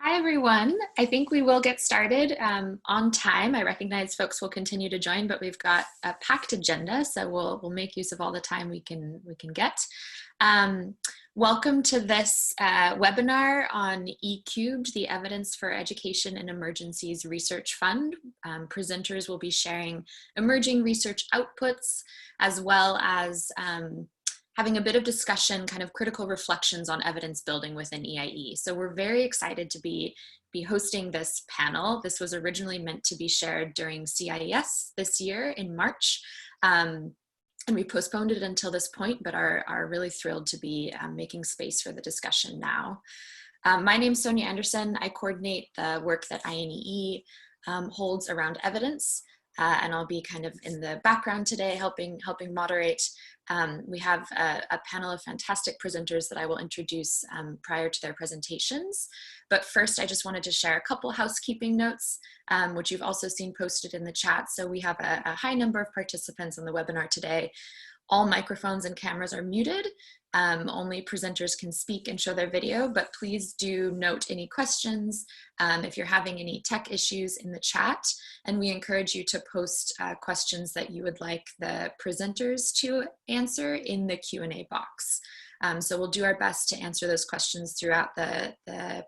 Hi, everyone. I think we will get started on time. I recognize folks will continue to join, but we've got a packed agenda, so we'll make use of all the time we can get. Welcome to this webinar on E-Cubed, the Evidence for Education in Emergencies Research Fund. Presenters will be sharing emerging research outputs, as well as having a bit of discussion, kind of critical reflections on evidence building within EiE. So we're very excited to be hosting this panel. This was originally meant to be shared during CIES this year in March. And we postponed it until this point, but are really thrilled to be making space for the discussion now. My name is Sonia Anderson. I coordinate the work that INEE holds around evidence. And I'll be kind of in the background today, helping moderate. We have a panel of fantastic presenters that I will introduce prior to their presentations. But first, I just wanted to share a couple housekeeping notes, which you've also seen posted in the chat. So we have a high number of participants on the webinar today. All microphones and cameras are muted. Only presenters can speak and show their video, but please do note any questions if you're having any tech issues in the chat. And we encourage you to post questions that you would like the presenters to answer in the Q&A box. So we'll do our best to answer those questions throughout the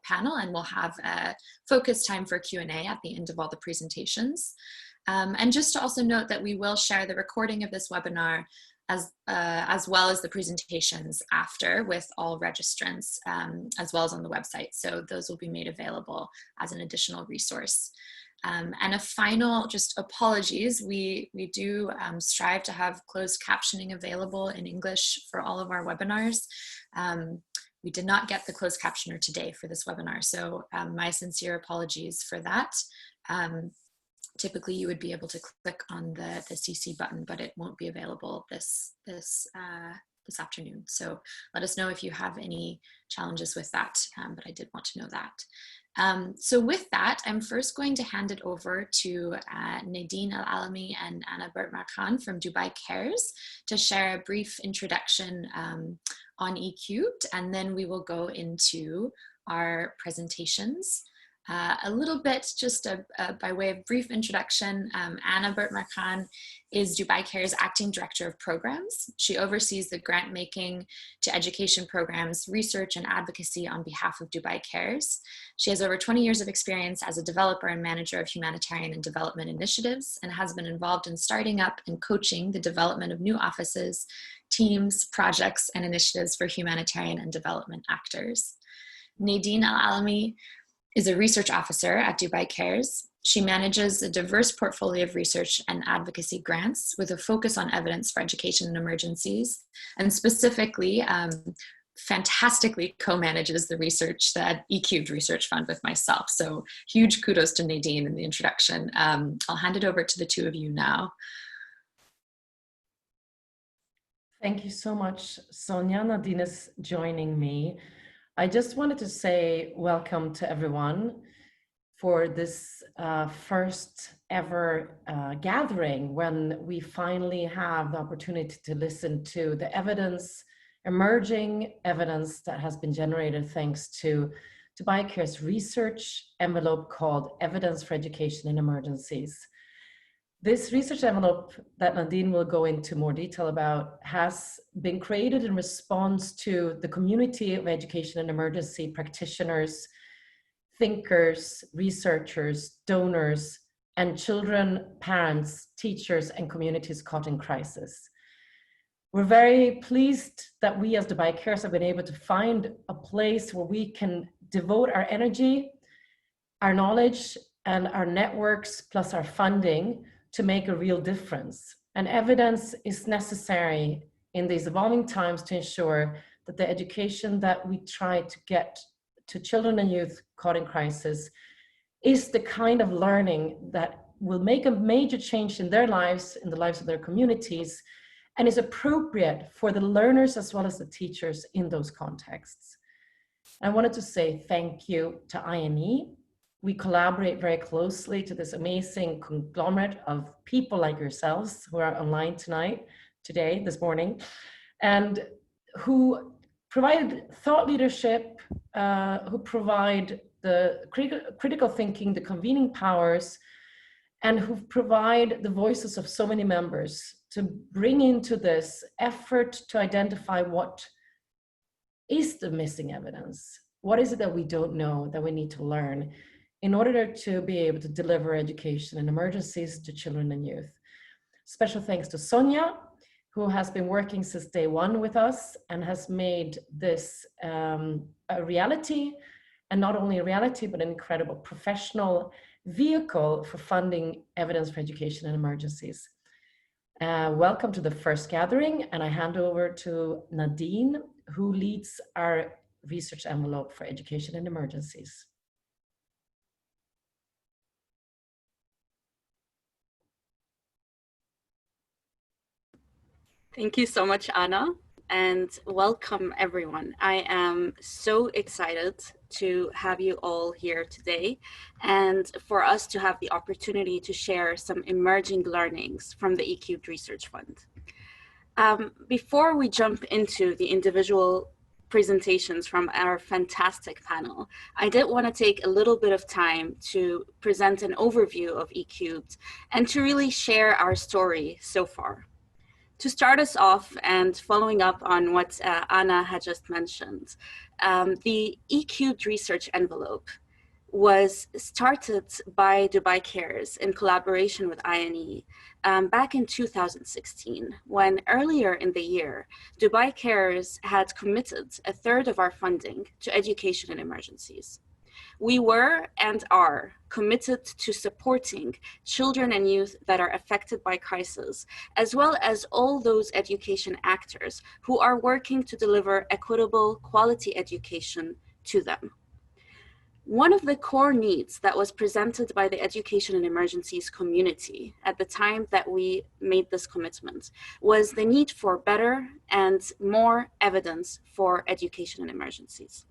panel, and we'll have a focused time for Q&A at the end of all the presentations. And just to also note that we will share the recording of this webinar as well as the presentations after with all registrants, as well as on the website. So those will be made available as an additional resource. And a final, just apologies, we do strive to have closed captioning available in English for all of our webinars. We did not get the closed captioner today for this webinar, so my sincere apologies for that. Typically, you would be able to click on the CC button, but it won't be available this afternoon. So let us know if you have any challenges with that, but I did want to know that. So with that, I'm first going to hand it over to Nadine Al-Alami and Anna Bertmar-Khan from Dubai Cares to share a brief introduction on E-Cubed, and then we will go into our presentations. A little bit, just by way of brief introduction, Anna Bertmar-Khan is Dubai Care's Acting Director of Programs. She oversees the grant making to education programs, research, and advocacy on behalf of Dubai Cares. She has over 20 years of experience as a developer and manager of humanitarian and development initiatives, and has been involved in starting up and coaching the development of new offices, teams, projects, and initiatives for humanitarian and development actors. Nadine Al-Alami is a research officer at Dubai Cares. She manages a diverse portfolio of research and advocacy grants with a focus on evidence for education in emergencies, and specifically, fantastically co-manages the research, the E-Cubed Research Fund with myself. So huge kudos to Nadine in the introduction. I'll hand it over to the two of you now. Thank you so much, Sonia. Nadine is joining me. I just wanted to say welcome to everyone for this first ever gathering, when we finally have the opportunity to listen to the evidence, emerging evidence that has been generated thanks to Dubai Care's research envelope called Evidence for Education in Emergencies. This research envelope that Nadine will go into more detail about has been created in response to the community of education and emergency practitioners, thinkers, researchers, donors, and children, parents, teachers, and communities caught in crisis. We're very pleased that we as Dubai Cares have been able to find a place where we can devote our energy, our knowledge, and our networks, plus our funding, to make a real difference. And evidence is necessary in these evolving times to ensure that the education that we try to get to children and youth caught in crisis is the kind of learning that will make a major change in their lives, in the lives of their communities, and is appropriate for the learners as well as the teachers in those contexts. I wanted to say thank you to INE. We collaborate very closely to this amazing conglomerate of people like yourselves who are online this morning, and who provide thought leadership, who provide the critical thinking, the convening powers, and who provide the voices of so many members to bring into this effort to identify what is the missing evidence. What is it that we don't know that we need to learn in order to be able to deliver education in emergencies to children and youth? Special thanks to Sonia, who has been working since day one with us and has made this a reality, and not only a reality, but an incredible professional vehicle for funding evidence for education in emergencies. Welcome to the first gathering, and I hand over to Nadine, who leads our research envelope for education in emergencies. Thank you so much, Anna, and welcome everyone. I am so excited to have you all here today and for us to have the opportunity to share some emerging learnings from the E-Cubed Research Fund. Before we jump into the individual presentations from our fantastic panel, I did want to take a little bit of time to present an overview of E-Cubed and to really share our story so far. To start us off, and following up on what Anna had just mentioned, the E-Cubed research envelope was started by Dubai Cares in collaboration with EiE back in 2016, when earlier in the year, Dubai Cares had committed 1/3 of our funding to education in emergencies. We were and are committed to supporting children and youth that are affected by crisis, as well as all those education actors who are working to deliver equitable, quality education to them. One of the core needs that was presented by the education and emergencies community at the time that we made this commitment was the need for better and more evidence for education in emergencies.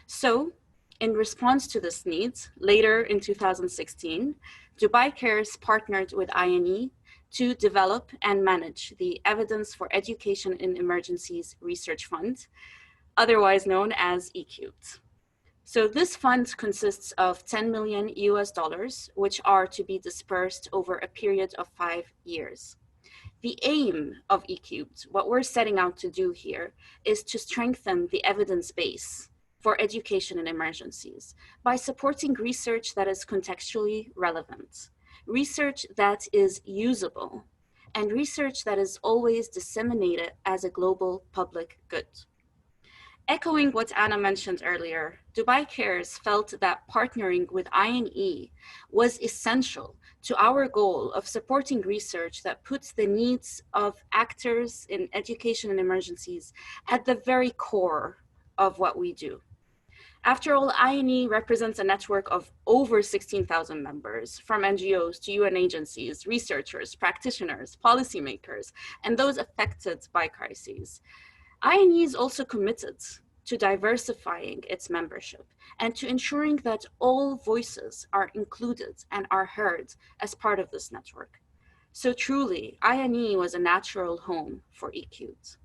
So, in response to this need, later in 2016, Dubai Cares partnered with EiE to develop and manage the Evidence for Education in Emergencies Research Fund, otherwise known as E-Cubed. So this fund consists of $10 million, which are to be dispersed over a period of 5 years. The aim of E-Cubed, what we're setting out to do here, is to strengthen the evidence base for education in emergencies by supporting research that is contextually relevant, research that is usable, and research that is always disseminated as a global public good. Echoing what Anna mentioned earlier, Dubai Cares felt that partnering with EiE was essential to our goal of supporting research that puts the needs of actors in education and emergencies at the very core of what we do. After all, EiE represents a network of over 16,000 members, from NGOs to UN agencies, researchers, practitioners, policymakers, and those affected by crises. EiE is also committed to diversifying its membership and to ensuring that all voices are included and are heard as part of this network. So truly, EiE was a natural home for E-Cubed.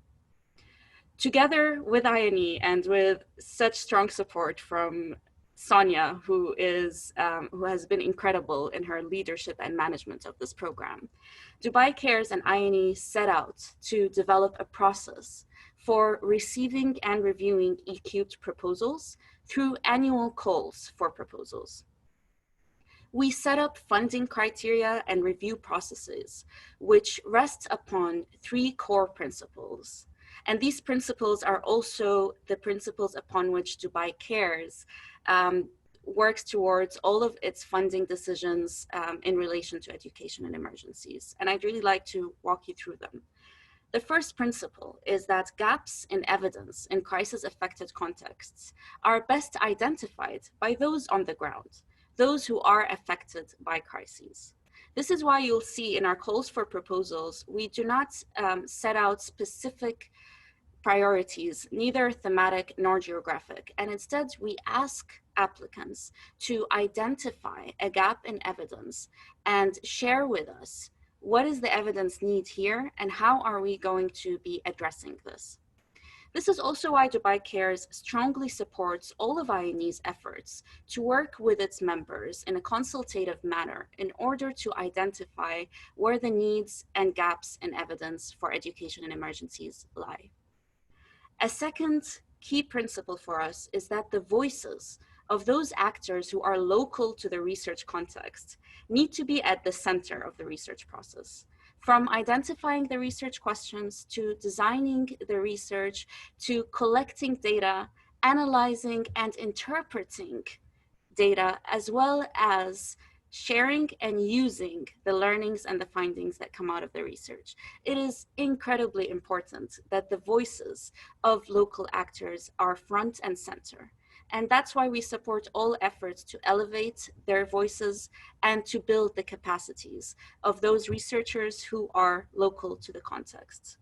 Together with EiE and with such strong support from Sonia, who has been incredible in her leadership and management of this program, Dubai Cares and EiE set out to develop a process for receiving and reviewing E-Cubed proposals through annual calls for proposals. We set up funding criteria and review processes, which rest upon 3 core principles. And these principles are also the principles upon which Dubai Cares works towards all of its funding decisions in relation to education and emergencies. And I'd really like to walk you through them. The first principle is that gaps in evidence in crisis-affected contexts are best identified by those on the ground, those who are affected by crises. This is why you'll see in our calls for proposals, we do not set out specific priorities, neither thematic nor geographic, and instead we ask applicants to identify a gap in evidence and share with us what is the evidence need here and how are we going to be addressing this. This is also why Dubai Cares strongly supports all of EiE's efforts to work with its members in a consultative manner in order to identify where the needs and gaps in evidence for education in emergencies lie. A second key principle for us is that the voices of those actors who are local to the research context need to be at the center of the research process. From identifying the research questions, to designing the research, to collecting data, analyzing and interpreting data, as well as sharing and using the learnings and the findings that come out of the research. It is incredibly important that the voices of local actors are front and center. And that's why we support all efforts to elevate their voices and to build the capacities of those researchers who are local to the context.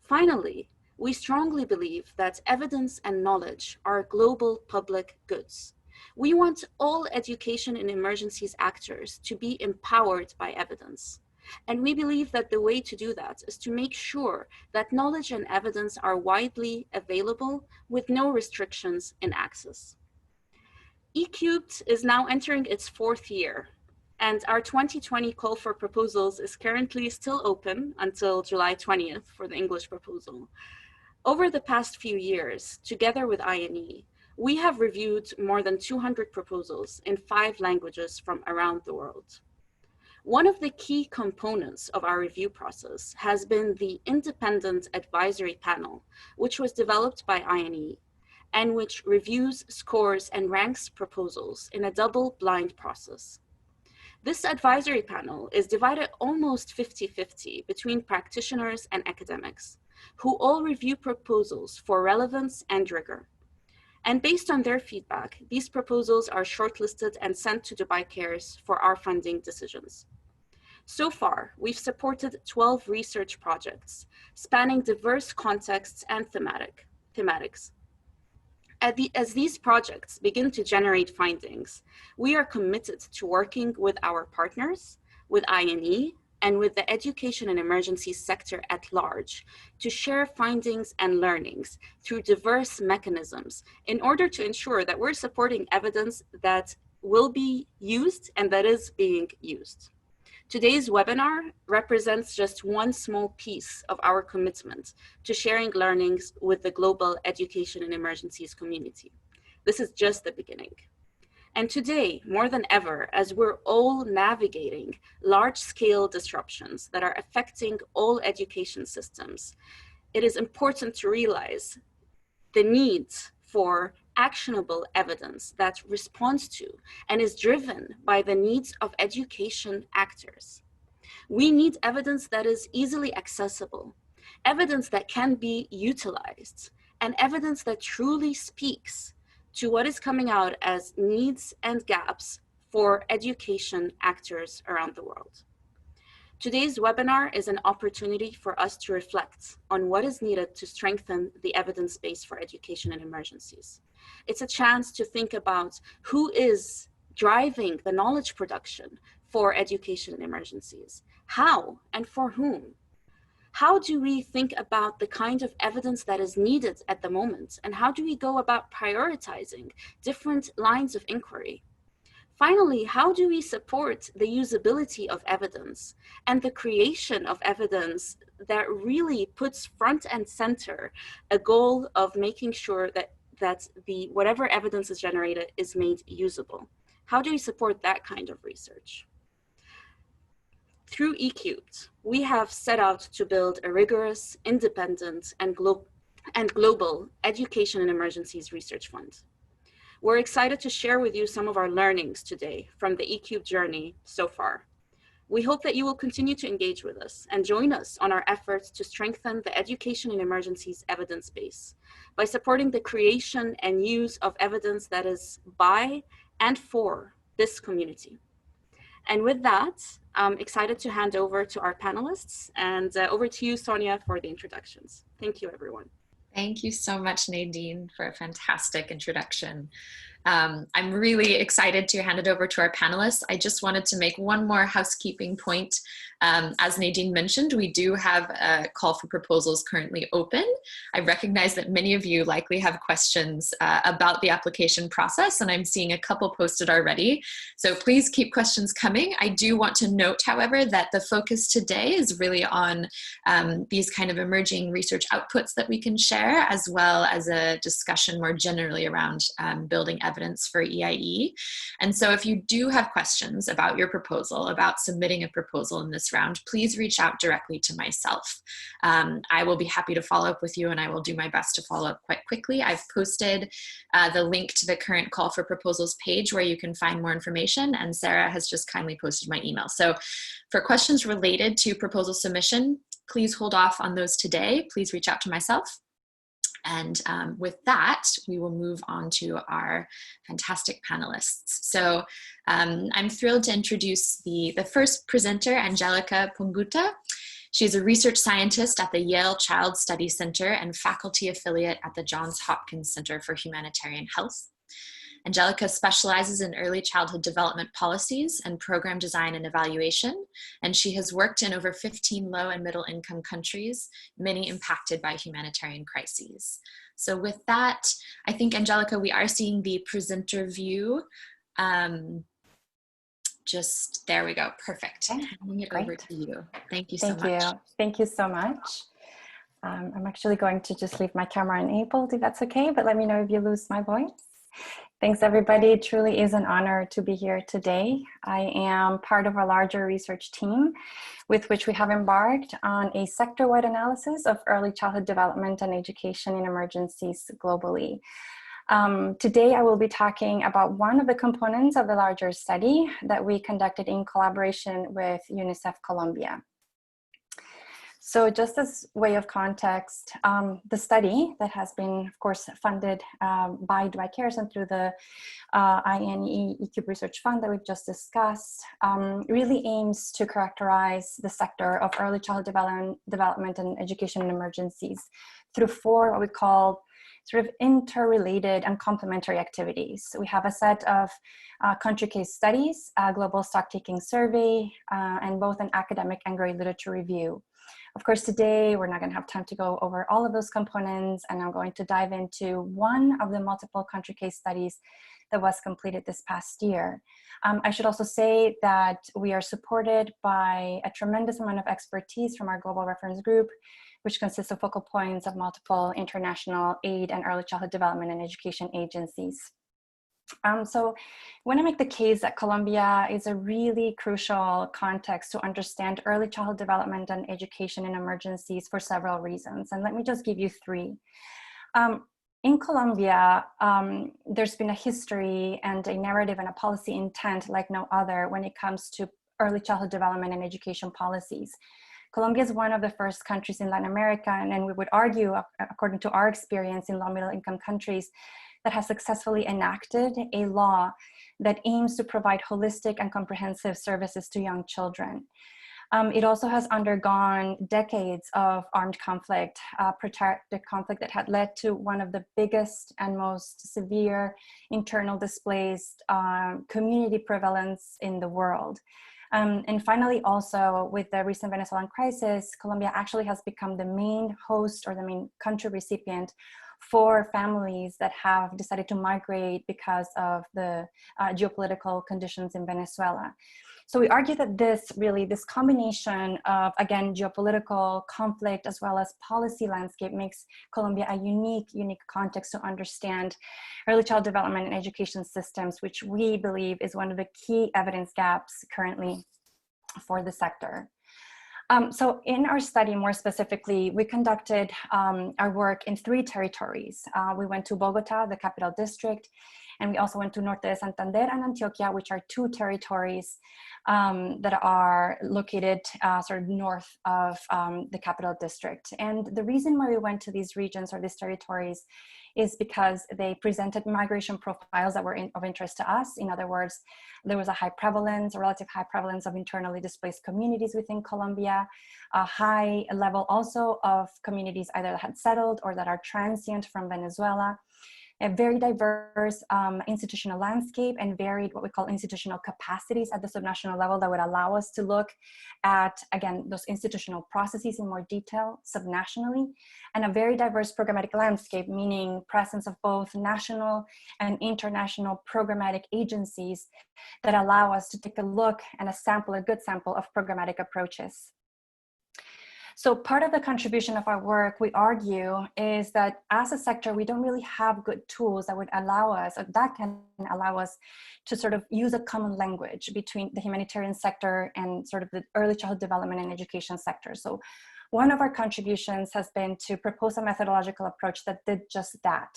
Finally, we strongly believe that evidence and knowledge are global public goods. We want all education in emergencies actors to be empowered by evidence. And we believe that the way to do that is to make sure that knowledge and evidence are widely available with no restrictions in access. E-Cubed is now entering its 4th year, and our 2020 call for proposals is currently still open until July 20th for the English proposal. Over the past few years, together with EiE, we have reviewed more than 200 proposals in 5 languages from around the world. One of the key components of our review process has been the independent advisory panel, which was developed by EiE and which reviews, scores, and ranks proposals in a double-blind process. This advisory panel is divided almost 50-50 between practitioners and academics, who all review proposals for relevance and rigor. And based on their feedback, these proposals are shortlisted and sent to Dubai Cares for our funding decisions. So far, we've supported 12 research projects spanning diverse contexts and thematics. As these projects begin to generate findings, we are committed to working with our partners, with EiE, and with the education and emergencies sector at large to share findings and learnings through diverse mechanisms in order to ensure that we're supporting evidence that will be used and that is being used. Today's webinar represents just one small piece of our commitment to sharing learnings with the global education and emergencies community. This is just the beginning. And today, more than ever, as we're all navigating large-scale disruptions that are affecting all education systems, it is important to realize the need for actionable evidence that responds to and is driven by the needs of education actors. We need evidence that is easily accessible, evidence that can be utilized, and evidence that truly speaks to what is coming out as needs and gaps for education actors around the world. Today's webinar is an opportunity for us to reflect on what is needed to strengthen the evidence base for education in emergencies. It's a chance to think about who is driving the knowledge production for education in emergencies, how and for whom. How do we think about the kind of evidence that is needed at the moment? And how do we go about prioritizing different lines of inquiry? Finally, how do we support the usability of evidence and the creation of evidence that really puts front and center a goal of making sure that whatever evidence is generated is made usable? How do we support that kind of research? Through E-Cubed, we have set out to build a rigorous, independent, and global education and emergencies research fund. We're excited to share with you some of our learnings today from the E-Cubed journey so far. We hope that you will continue to engage with us and join us on our efforts to strengthen the education and emergencies evidence base by supporting the creation and use of evidence that is by and for this community. And with that, I'm excited to hand over to our panelists, and over to you, Sonia, for the introductions. Thank you, everyone. Thank you so much, Nadine, for a fantastic introduction. I'm really excited to hand it over to our panelists. I just wanted to make one more housekeeping point. As Nadine mentioned, we do have a call for proposals currently open. I recognize that many of you likely have questions about the application process, and I'm seeing a couple posted already. So please keep questions coming. I do want to note, however, that the focus today is really on these kind of emerging research outputs that we can share, as well as a discussion more generally around building evidence for EiE. And so if you do have questions about your proposal, about submitting a proposal in this round, please reach out directly to myself. I will be happy to follow up with you, and I will do my best to follow up quite quickly. I've posted the link to the current call for proposals page where you can find more information, and Sarah has just kindly posted my email. So for questions related to proposal submission, please hold off on those today. Please reach out to myself. And with that, we will move on to our fantastic panelists. So I'm thrilled to introduce the first presenter, Angelica Ponguta. She's a research scientist at the Yale Child Study Center and faculty affiliate at the Johns Hopkins Center for Humanitarian Health. Angelica specializes in early childhood development policies and program design and evaluation, and she has worked in over 15 low and middle income countries, many impacted by humanitarian crises. So with that, I think, Angelica, we are seeing the presenter view. Just there we go, perfect. Okay. Handing it over to you. Thank you so much. Thank you. Thank you so much. I'm actually going to just leave my camera enabled if that's okay, but let me know if you lose my voice. Thanks everybody. It truly is an honor to be here today. I am part of a larger research team with which we have embarked on a sector-wide analysis of early childhood development and education in emergencies globally. Today I will be talking about one of the components of the larger study that we conducted in collaboration with UNICEF Colombia. So just as way of context, the study that has been, of course, funded by Dwight Garrison through the EiE ECUBE Research Fund that we've just discussed, really aims to characterize the sector of early childhood development and education in emergencies through four what we call sort of interrelated and complementary activities. So we have a set of country case studies, a global stock-taking survey, and both an academic and grade literature review. Of course, today we're not going to have time to go over all of those components, and I'm going to dive into one of the multiple country case studies that was completed this past year. I should also say that we are supported by a tremendous amount of expertise from our global reference group, which consists of focal points of multiple international aid and early childhood development and education agencies. So when I make the case that Colombia is a really crucial context to understand early childhood development and education in emergencies for several reasons, and let me just give you three. In Colombia, there's been a history and a narrative and a policy intent like no other when it comes to early childhood development and education policies. Colombia is one of the first countries in Latin America, and we would argue, according to our experience in low middle income countries, that has successfully enacted a law that aims to provide holistic and comprehensive services to young children. It also has undergone decades of armed conflict, protracted conflict that had led to one of the biggest and most severe internal displaced community prevalence in the world. And finally, also with the recent Venezuelan crisis, Colombia actually has become the main host or the main country recipient for families that have decided to migrate because of the geopolitical conditions in Venezuela. So we argue that this combination of, again, geopolitical conflict as well as policy landscape makes Colombia a unique context to understand early child development and education systems, which we believe is one of the key evidence gaps currently for the sector. So in our study, more specifically, we conducted our work in 3 territories. We went to Bogota, the capital district, and we also went to Norte de Santander and Antioquia, which are 2 territories that are located sort of north of the capital district. And the reason why we went to these regions or these territories is because they presented migration profiles that were of interest to us. In other words, there was a relative high prevalence of internally displaced communities within Colombia, a high level also of communities either that had settled or that are transient from Venezuela. a very diverse institutional landscape and varied what we call institutional capacities at the subnational level that would allow us to look at, again, those institutional processes in more detail subnationally, and a very diverse programmatic landscape, meaning presence of both national and international programmatic agencies that allow us to take a look and a good sample of programmatic approaches. So part of the contribution of our work, we argue, is that as a sector, we don't really have good tools that would allow us, or that can allow us to sort of use a common language between the humanitarian sector and sort of the early childhood development and education sector. So one of our contributions has been to propose a methodological approach that did just that.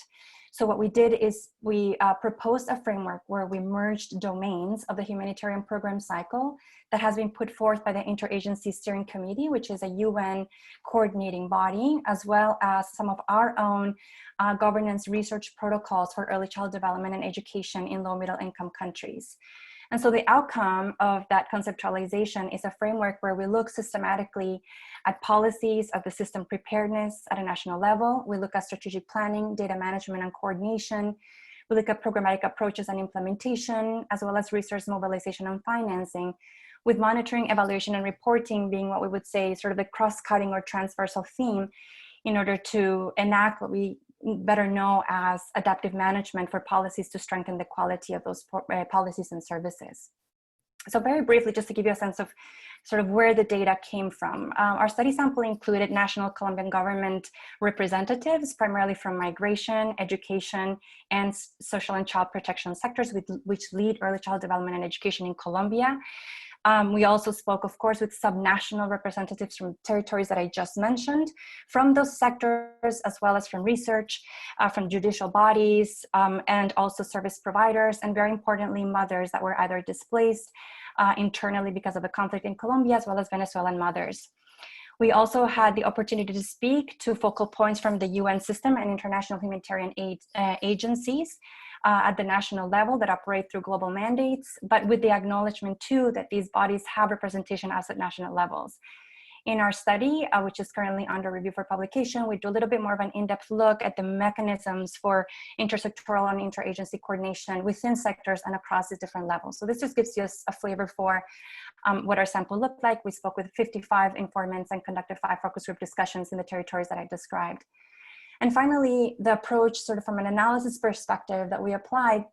So what we did is we proposed a framework where we merged domains of the humanitarian program cycle that has been put forth by the Interagency Steering Committee, which is a UN coordinating body, as well as some of our own governance research protocols for early child development and education in low middle income countries. And so the outcome of that conceptualization is a framework where we look systematically at policies of the system preparedness at a national level. We look at strategic planning, data management and coordination. We look at programmatic approaches and implementation, as well as resource mobilization and financing, with monitoring, evaluation, and reporting being what we would say sort of the cross-cutting or transversal theme in order to enact what we better know as adaptive management for policies to strengthen the quality of those policies and services. So very briefly, just to give you a sense of sort of where the data came from. Our study sample included national Colombian government representatives, primarily from migration, education, and social and child protection sectors, which lead early child development and education in Colombia. We also spoke, of course, with subnational representatives from territories that I just mentioned, from those sectors, as well as from research, from judicial bodies, and also service providers, and very importantly, mothers that were either displaced internally because of the conflict in Colombia, as well as Venezuelan mothers. We also had the opportunity to speak to focal points from the UN system and international humanitarian aid agencies at the national level that operate through global mandates, but with the acknowledgement too that these bodies have representation at national levels. In our study, which is currently under review for publication, we do a little bit more of an in-depth look at the mechanisms for intersectoral and interagency coordination within sectors and across these different levels. So this just gives you a flavor for what our sample looked like. We spoke with 55 informants and conducted 5 focus group discussions in the territories that I described. And finally, the approach sort of from an analysis perspective that we applied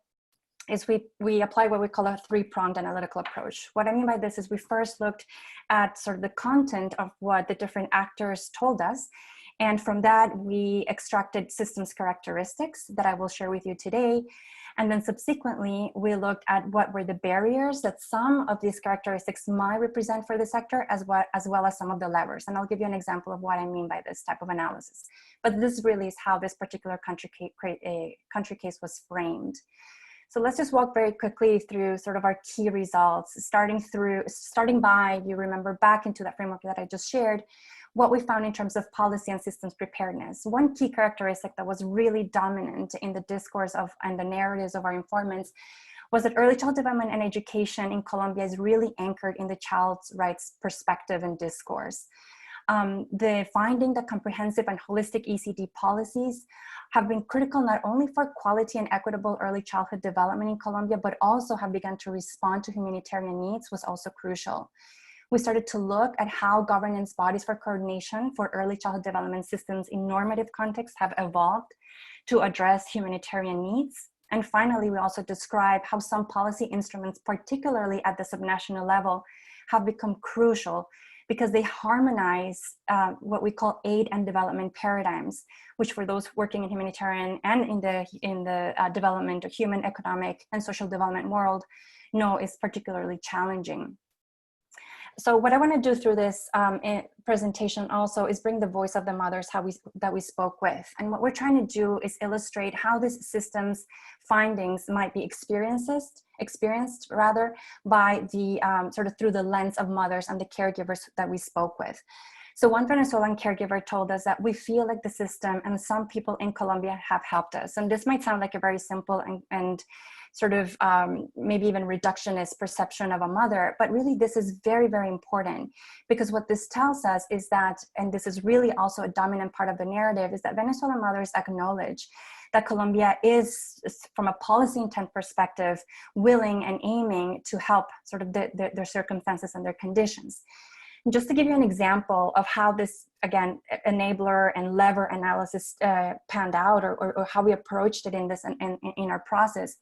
is we apply what we call a 3-pronged analytical approach. What I mean by this is we first looked at sort of the content of what the different actors told us. And from that, we extracted systems characteristics that I will share with you today. And then subsequently, we looked at what were the barriers that some of these characteristics might represent for the sector, as well as some of the levers. And I'll give you an example of what I mean by this type of analysis. But this really is how this particular country case was framed. So let's just walk very quickly through sort of our key results, starting by, you remember back into that framework that I just shared, what we found in terms of policy and systems preparedness. One key characteristic that was really dominant in the discourse and the narratives of our informants was that early child development and education in Colombia is really anchored in the child's rights perspective and discourse. The finding that comprehensive and holistic ECD policies have been critical not only for quality and equitable early childhood development in Colombia, but also have begun to respond to humanitarian needs was also crucial. We started to look at how governance bodies for coordination for early childhood development systems in normative contexts have evolved to address humanitarian needs. And finally, we also describe how some policy instruments, particularly at the subnational level, have become crucial because they harmonize what we call aid and development paradigms, which for those working in humanitarian and in the development of human, economic, and social development world know is particularly challenging. So what I want to do through this presentation also is bring the voice of the mothers that we spoke with. And what we're trying to do is illustrate how this system's findings might be experienced by the sort of through the lens of mothers and the caregivers that we spoke with. So one Venezuelan caregiver told us that we feel like the system and some people in Colombia have helped us. And this might sound like a very simple and sort of maybe even reductionist perception of a mother, but really this is very, very important, because what this tells us is that, and this is really also a dominant part of the narrative, is that Venezuelan mothers acknowledge that Colombia is, from a policy intent perspective, willing and aiming to help sort of their circumstances and their conditions. And just to give you an example of how this, again, enabler and lever analysis panned out, or how we approached it in our process.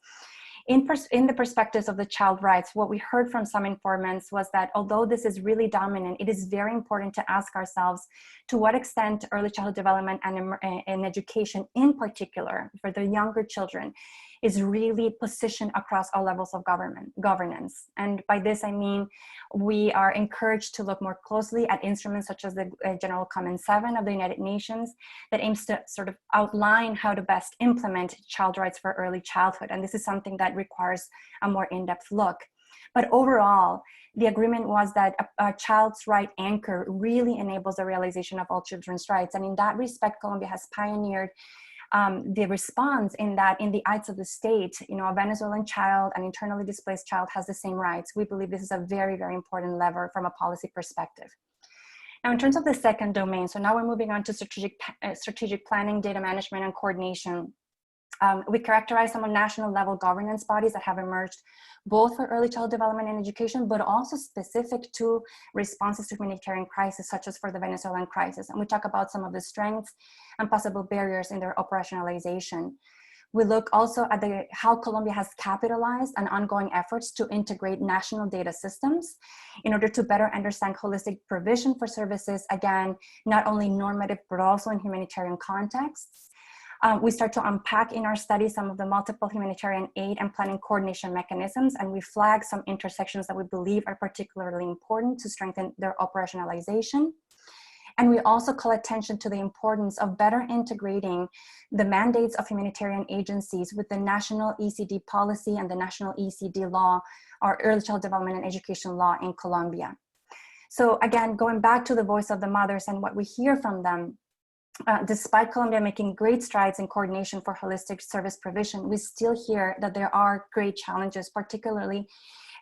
In the perspectives of the child rights, what we heard from some informants was that although this is really dominant, it is very important to ask ourselves to what extent early childhood development and education in particular for the younger children is really positioned across all levels of governance. And by this, I mean, we are encouraged to look more closely at instruments such as the General Comment 7 of the United Nations that aims to sort of outline how to best implement child rights for early childhood. And this is something that requires a more in-depth look. But overall, the agreement was that a child's right anchor really enables the realization of all children's rights. And in that respect, Colombia has pioneered the response in that in the eyes of the state, you know, a Venezuelan child, an internally displaced child has the same rights. We believe this is a very, very important lever from a policy perspective. Now, in terms of the second domain, so now we're moving on to strategic planning, data management, and coordination. We characterize some of national level governance bodies that have emerged both for early child development and education, but also specific to responses to humanitarian crisis, such as for the Venezuelan crisis. And we talk about some of the strengths and possible barriers in their operationalization. We look also at how Colombia has capitalized on ongoing efforts to integrate national data systems in order to better understand holistic provision for services, again, not only normative, but also in humanitarian contexts. We start to unpack in our study some of the multiple humanitarian aid and planning coordination mechanisms, and we flag some intersections that we believe are particularly important to strengthen their operationalization. And we also call attention to the importance of better integrating the mandates of humanitarian agencies with the national ECD policy and the national ECD law, or early child development and education law in Colombia. So again, going back to the voice of the mothers and what we hear from them, despite Colombia making great strides in coordination for holistic service provision, we still hear that there are great challenges, particularly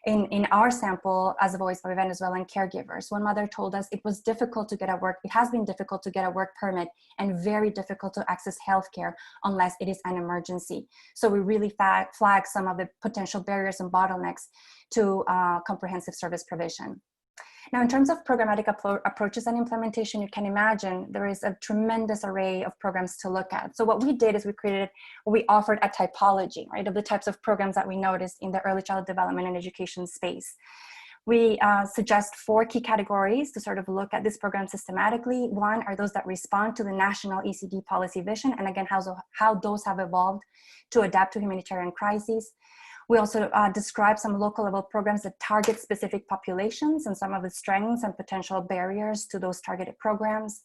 in our sample as a voice by Venezuelan caregivers. One mother told us it was difficult to get a work, it has been difficult to get a work permit and very difficult to access healthcare unless it is an emergency. So we really flag some of the potential barriers and bottlenecks to comprehensive service provision. Now, in terms of programmatic approaches and implementation, you can imagine there is a tremendous array of programs to look at. So what we did is we offered a typology, right, of the types of programs that we noticed in the early child development and education space. We suggest 4 key categories to sort of look at this program systematically. One are those that respond to the national ECD policy vision, and again, how those have evolved to adapt to humanitarian crises. We also describe some local level programs that target specific populations and some of the strengths and potential barriers to those targeted programs.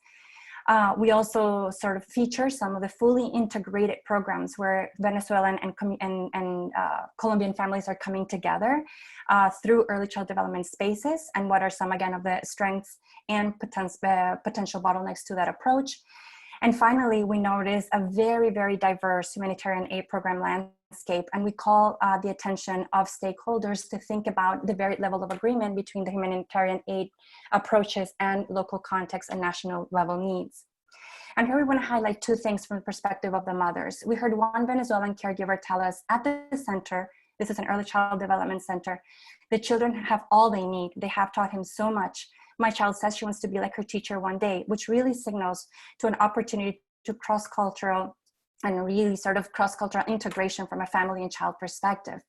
We also sort of feature some of the fully integrated programs where Venezuelan and Colombian families are coming together through early child development spaces, and what are some, again, of the strengths and potential bottlenecks to that approach. And finally, we notice a very, very diverse humanitarian aid program landscape, and we call the attention of stakeholders to think about the varied level of agreement between the humanitarian aid approaches and local context and national level needs. And here we want to highlight 2 things from the perspective of the mothers. We heard one Venezuelan caregiver tell us at the center, this is an early child development center, the children have all they need. They have taught him so much. My child says she wants to be like her teacher one day, which really signals to an opportunity to cross-cultural and really sort of cross-cultural integration from a family and child perspective.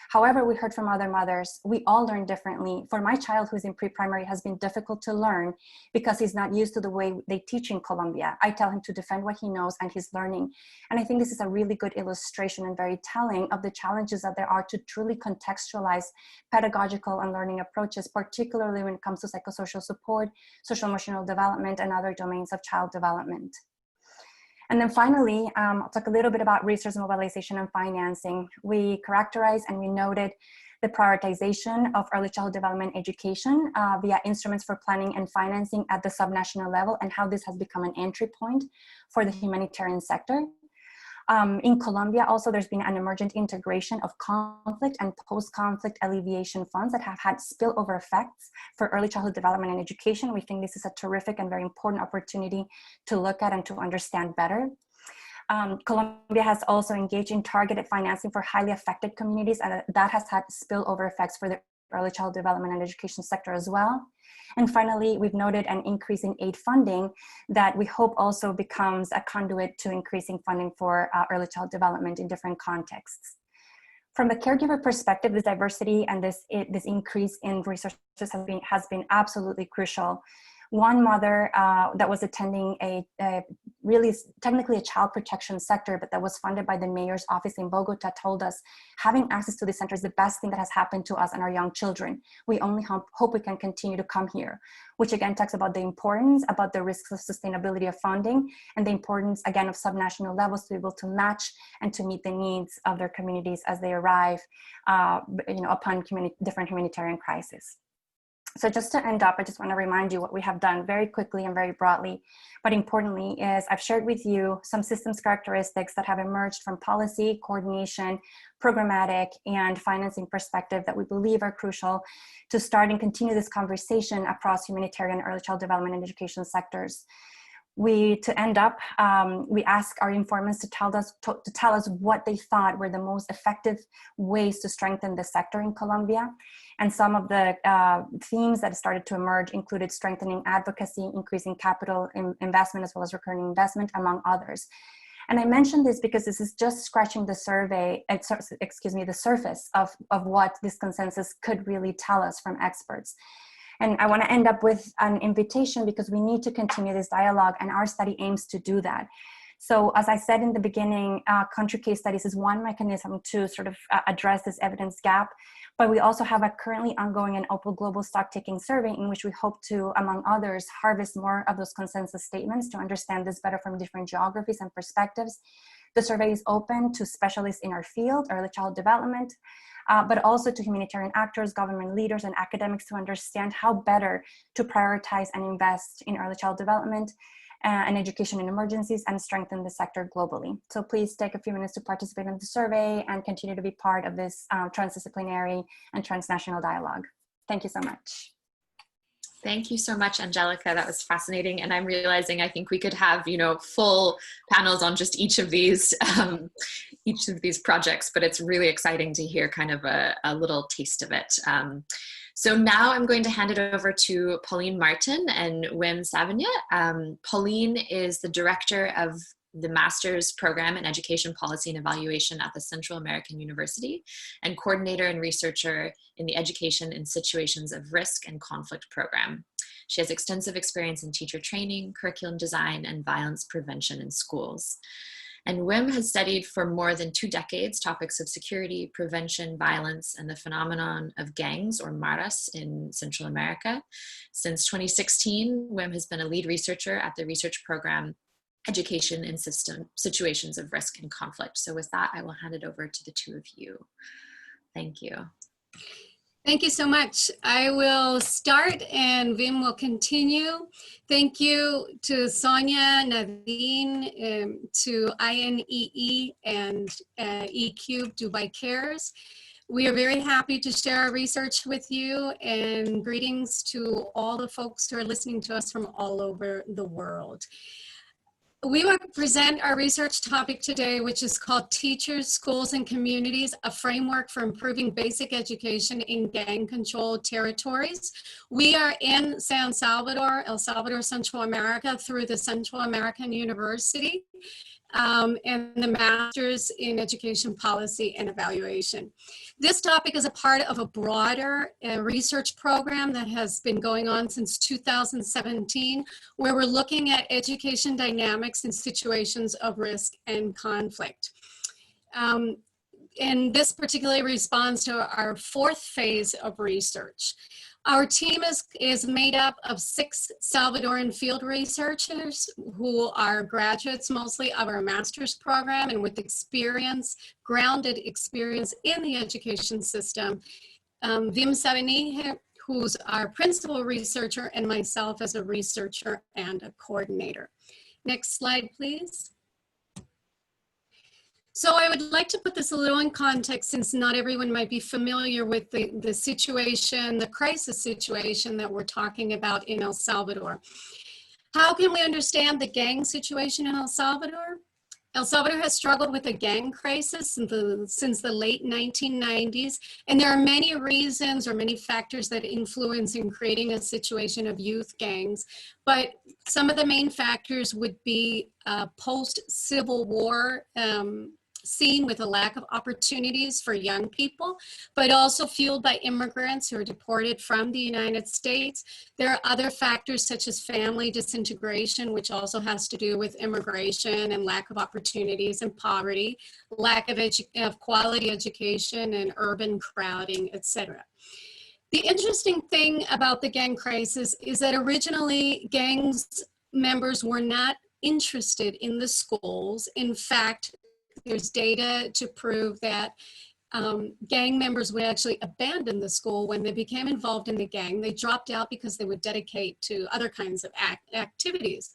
However, we heard from other mothers, we all learn differently. For my child who's in pre-primary, it has been difficult to learn because he's not used to the way they teach in Colombia. I tell him to defend what he knows and he's learning. And I think this is a really good illustration and very telling of the challenges that there are to truly contextualize pedagogical and learning approaches, particularly when it comes to psychosocial support, social emotional development, and other domains of child development. And then finally, I'll talk a little bit about resource mobilization and financing. We characterized and we noted the prioritization of early childhood development education via instruments for planning and financing at the subnational level, and how this has become an entry point for the humanitarian sector. In Colombia, also, there's been an emergent integration of conflict and post-conflict alleviation funds that have had spillover effects for early childhood development and education. We think this is a terrific and very important opportunity to look at and to understand better. Colombia has also engaged in targeted financing for highly affected communities, and that has had spillover effects for the early child development and education sector as well. And finally, we've noted an increase in aid funding that we hope also becomes a conduit to increasing funding for early child development in different contexts. From a caregiver perspective, this diversity and this increase in resources has been absolutely crucial. One mother that was attending a really technically a child protection sector, but that was funded by the mayor's office in Bogota, told us having access to this center is the best thing that has happened to us and our young children. We only hope we can continue to come here, which again talks about the importance, about the risks of sustainability of funding, and the importance again of subnational levels to be able to match and to meet the needs of their communities as they arrive upon different humanitarian crises. So just to end up, I just want to remind you what we have done very quickly and very broadly, but importantly is I've shared with you some systems characteristics that have emerged from policy, coordination, programmatic, and financing perspective that we believe are crucial to start and continue this conversation across humanitarian, early child development, and education sectors. To end up, we ask our informants to tell us what they thought were the most effective ways to strengthen the sector in Colombia. And some of the themes that started to emerge included strengthening advocacy, increasing capital investment, as well as recurring investment, among others. And I mention this because this is just scratching the the surface of what this consensus could really tell us from experts. And I want to end up with an invitation because we need to continue this dialogue, and our study aims to do that. So as I said in the beginning, country case studies is one mechanism to sort of address this evidence gap, but we also have a currently ongoing and open global stock taking survey in which we hope to, among others, harvest more of those consensus statements to understand this better from different geographies and perspectives. The survey is open to specialists in our field, early child development, but also to humanitarian actors, government leaders, and academics to understand how better to prioritize and invest in early child development and education in emergencies and strengthen the sector globally. So please take a few minutes to participate in the survey and continue to be part of this transdisciplinary and transnational dialogue. Thank you so much. Thank you so much, Angelica. That was fascinating. And I'm realizing I think we could have, full panels on just each of these projects, but it's really exciting to hear kind of a little taste of it. So now I'm going to hand it over to Pauline Martin and Wim Savigny. Pauline is the director of the Master's Program in Education Policy and Evaluation at the Central American University and coordinator and researcher in the Education in Situations of Risk and Conflict program. She has extensive experience in teacher training, curriculum design, and violence prevention in schools. And Wim has studied for more than 2 decades topics of security, prevention, violence, and the phenomenon of gangs or maras in Central America. Since 2016, Wim has been a lead researcher at the research program Education in Situations of Risk and Conflict. So with that, I will hand it over to the two of you. Thank you. Thank you so much. I will start and Wim will continue. Thank you to Sonia, Nadine, to EiE and eCube Dubai Cares. We are very happy to share our research with you, and greetings to all the folks who are listening to us from all over the world. We will present our research topic today, which is called Teachers, Schools, and Communities, a Framework for Improving Basic Education in Gang-Controlled Territories. We are in San Salvador, El Salvador, Central America, through the Central American University and the Master's in Education Policy and Evaluation. This topic is a part of a broader research program that has been going on since 2017, where we're looking at education dynamics in situations of risk and conflict. And this particularly responds to our 4th phase of research. Our team is made up of 6 Salvadoran field researchers who are graduates mostly of our master's program and with experience, grounded experience in the education system. Wim Savigny, who's our principal researcher, and myself as a researcher and a coordinator. Next slide, please. So I would like to put this a little in context, since not everyone might be familiar with the situation, the crisis situation that we're talking about in El Salvador. How can we understand the gang situation in El Salvador? El Salvador has struggled with a gang crisis since the late 1990s, and there are many reasons or many factors that influence in creating a situation of youth gangs. But some of the main factors would be post-Civil War scene with a lack of opportunities for young people, but also fueled by immigrants who are deported from the United States. There are other factors such as family disintegration, which also has to do with immigration and lack of opportunities and poverty, lack of quality education and urban crowding, etc. The interesting thing about the gang crisis is that originally gangs members were not interested in the schools. In fact, there's data to prove that gang members would actually abandon the school when they became involved in the gang. They dropped out because they would dedicate to other kinds of activities.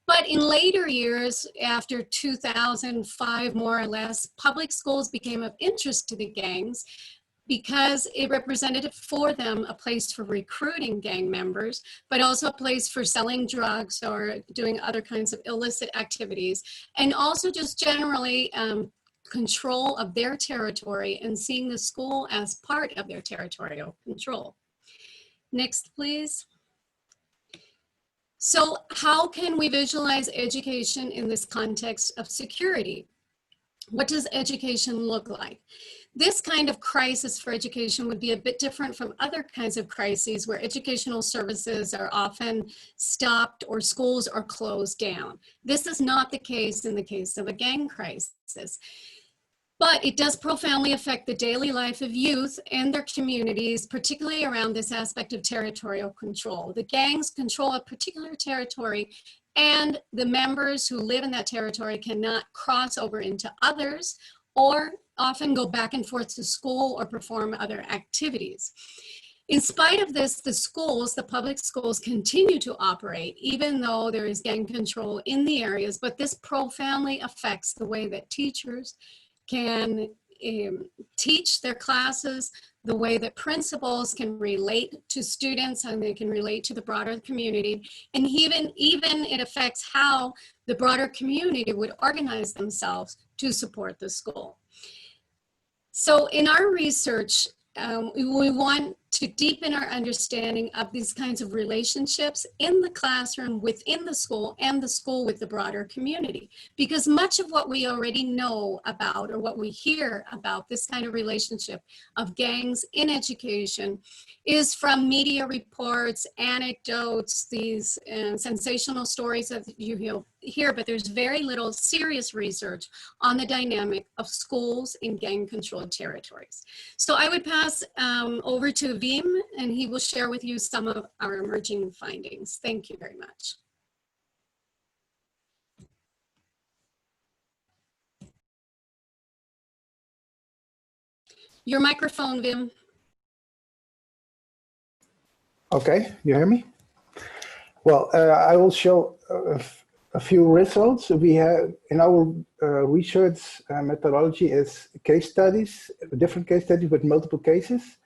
But in later years, after 2005, more or less, public schools became of interest to the gangs because it represented for them a place for recruiting gang members, but also a place for selling drugs or doing other kinds of illicit activities, and also just generally control of their territory and seeing the school as part of their territorial control. Next, please. So how can we visualize education in this context of security? What does education look like? This kind of crisis for education would be a bit different from other kinds of crises where educational services are often stopped or schools are closed down. This is not the case in the case of a gang crisis. But it does profoundly affect the daily life of youth and their communities, particularly around this aspect of territorial control. The gangs control a particular territory, and the members who live in that territory cannot cross over into others or often go back and forth to school or perform other activities. In spite of this, the schools, the public schools, continue to operate even though there is gang control in the areas, but this profoundly affects the way that teachers can teach their classes, the way that principals can relate to students and they can relate to the broader community, and even it affects how the broader community would organize themselves to support the school. So in our research, we want to deepen our understanding of these kinds of relationships in the classroom, within the school, and the school with the broader community. Because much of what we already know about, or what we hear about this kind of relationship of gangs in education, is from media reports, anecdotes, these sensational stories that you hear, but there's very little serious research on the dynamic of schools in gang-controlled territories. So I would pass over to Wim, and he will share with you some of our emerging findings. Thank you very much. Your microphone, Wim. Okay, you hear me? Well, I will show a few results we have in our research methodology is case studies, different case studies with multiple cases.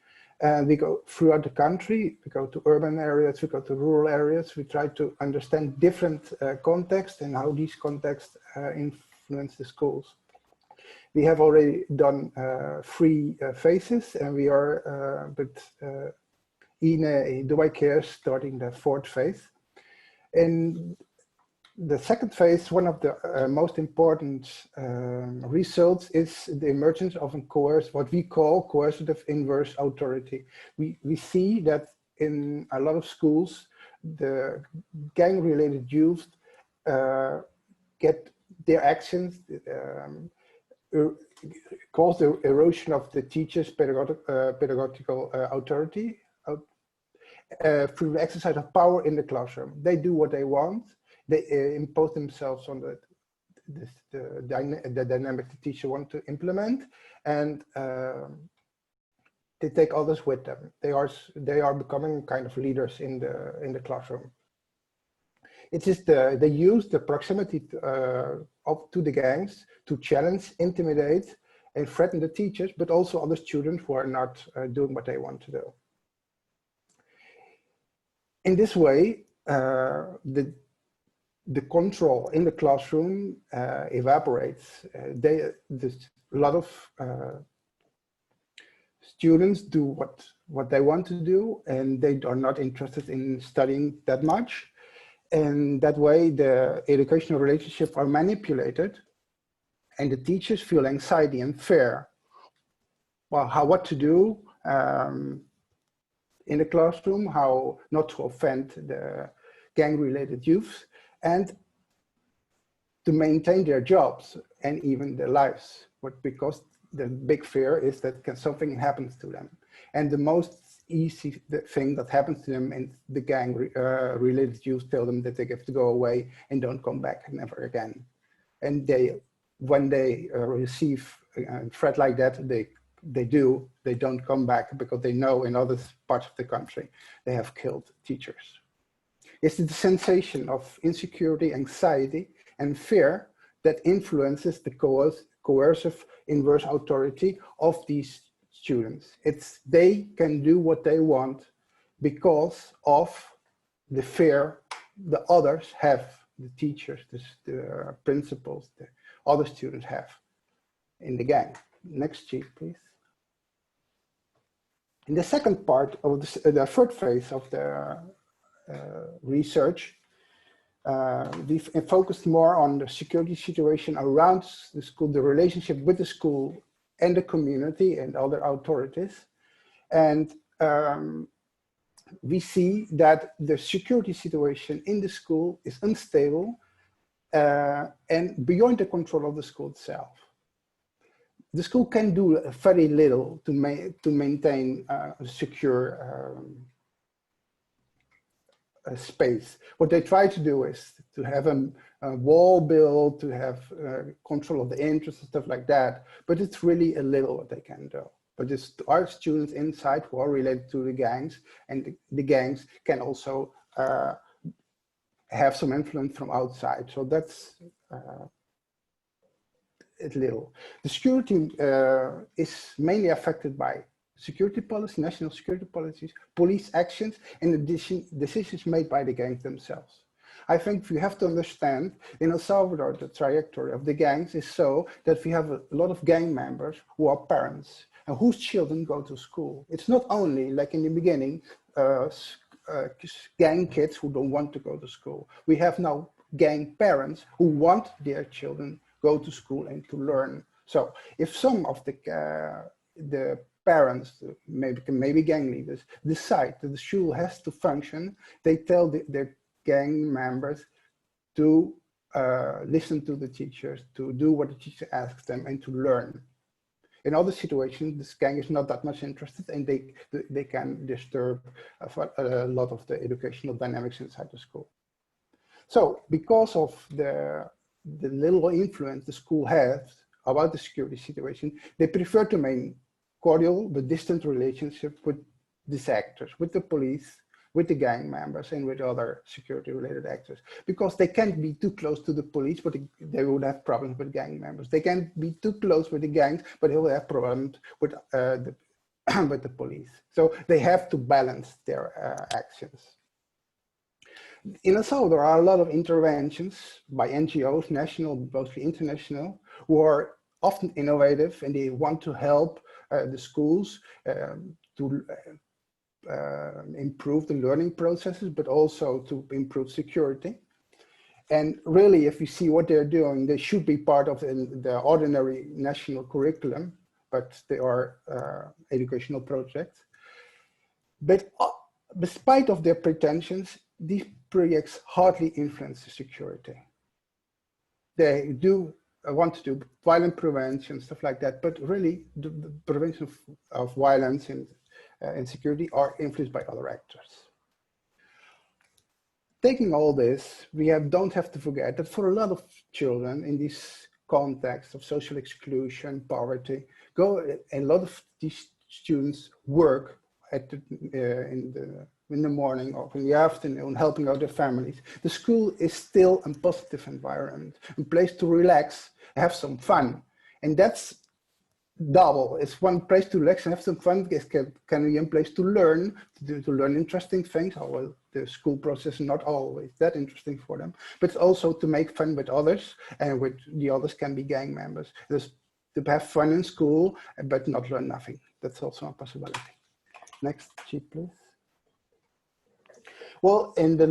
And we go throughout the country, we go to urban areas, we go to rural areas. We try to understand different contexts and how these contexts influence the schools. We have already done 3 phases, and we are with EiE Dubai Cares starting the 4th phase. In the 2nd phase, one of the most important results is the emergence of what we call coercive inverse authority. We see that in a lot of schools, the gang-related youth get their actions cause the erosion of the teacher's pedagogical authority through the exercise of power in the classroom. They do what they want. They impose themselves on the dynamic the teacher wants to implement, and they take others with them. They are becoming kind of leaders in the classroom. It is they use the proximity to the gangs to challenge, intimidate, and threaten the teachers, but also other students who are not doing what they want to do. In this way, the the control in the classroom evaporates. A lot of students do what they want to do, and they are not interested in studying that much. And that way, the educational relationships are manipulated, and the teachers feel anxiety and fear. Well, what to do in the classroom, how not to offend the gang-related youth, and to maintain their jobs and even their lives. But because the big fear is that something happens to them. And the most easy thing that happens to them, and the gang-related youth tell them that they have to go away and don't come back never again. And when they receive a threat like that, they don't come back, because they know in other parts of the country they have killed teachers. It's the sensation of insecurity, anxiety, and fear that influences the coercive inverse authority of these students. They can do what they want because of the fear the others have, the teachers, the principals, the other students have in the gang. Next sheet, please. In the second part of the third phase of the research, we've focused more on the security situation around the school, the relationship with the school and the community and other authorities. And we see that the security situation in the school is unstable and beyond the control of the school itself. The school can do very little to maintain a secure space. What they try to do is to have a wall built, to have control of the entrance and stuff like that, but it's really a little what they can do. But there are students inside who are related to the gangs, and the gangs can also have some influence from outside. So that's it's little. The security is mainly affected by security policy, national security policies, police actions, and decisions made by the gangs themselves. I think we have to understand in El Salvador, the trajectory of the gangs is so that we have a lot of gang members who are parents and whose children go to school. It's not only like in the beginning, gang kids who don't want to go to school. We have now gang parents who want their children go to school and to learn. So if some of the parents, maybe gang leaders, decide that the school has to function, they tell their gang members to listen to the teachers, to do what the teacher asks them, and to learn. In other situations, this gang is not that much interested, and they can disturb a lot of the educational dynamics inside the school. So because of the little influence the school has about the security situation, they prefer to maintain cordial but distant relationship with these actors, with the police, with the gang members, and with other security-related actors, because they can't be too close to the police, but they would have problems with gang members. They can't be too close with the gangs, but they will have problems with with the police. So they have to balance their actions. In El Salvador, there are a lot of interventions by NGOs, national, mostly international, who are often innovative, and they want to help the schools to improve the learning processes, but also to improve security. And really, if you see what they're doing, they should be part of the ordinary national curriculum, but they are educational projects. But despite of their pretensions, these projects hardly influence the security. They do want to do violent prevention, stuff like that, but really the prevention of violence and insecurity are influenced by other actors. Taking all this, we don't have to forget that for a lot of children in this context of social exclusion, poverty, a lot of these students work in the morning or in the afternoon, helping out their families. The school is still a positive environment, a place to relax, have some fun. And that's double. It's one place to relax and have some fun. It can be a place to learn, to learn interesting things. I will the school process not always that interesting for them, but it's also to make fun with others, and with the others can be gang members. Just to have fun in school, but not learn nothing. That's also a possibility. Next sheet, please. Well, in the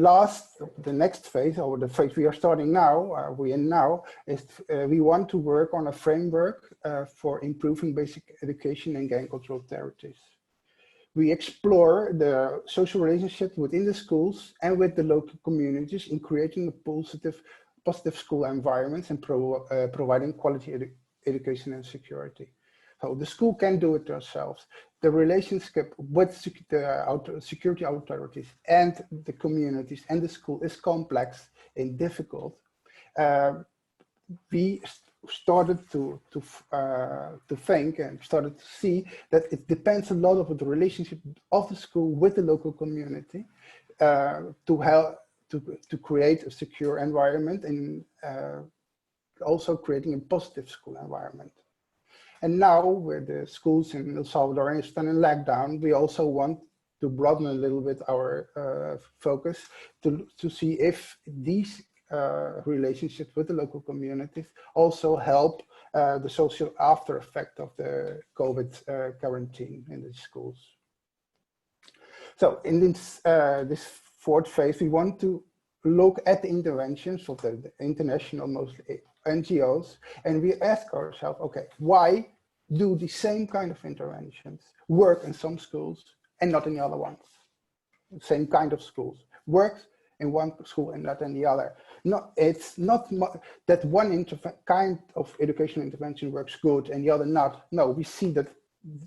next phase, or the phase we are starting now, is we want to work on a framework for improving basic education in gang-controlled territories. We explore the social relationships within the schools and with the local communities in creating a positive school environments and providing quality education and security. So the school can do it themselves. The relationship with the security authorities and the communities and the school is complex and difficult. We started to think and started to see that it depends a lot on the relationship of the school with the local community to help to create a secure environment and also creating a positive school environment. And now, with the schools in El Salvador and still in lockdown, we also want to broaden a little bit our focus to see if these relationships with the local communities also help the social after effect of the COVID quarantine in the schools. So in this fourth phase, we want to look at the interventions of the international, mostly NGOs, and we ask ourselves, okay, why do the same kind of interventions work in some schools and not in the other ones? Same kind of schools works in one school and not in the other. No, it's not that one kind of educational intervention works good and the other not. No, we see that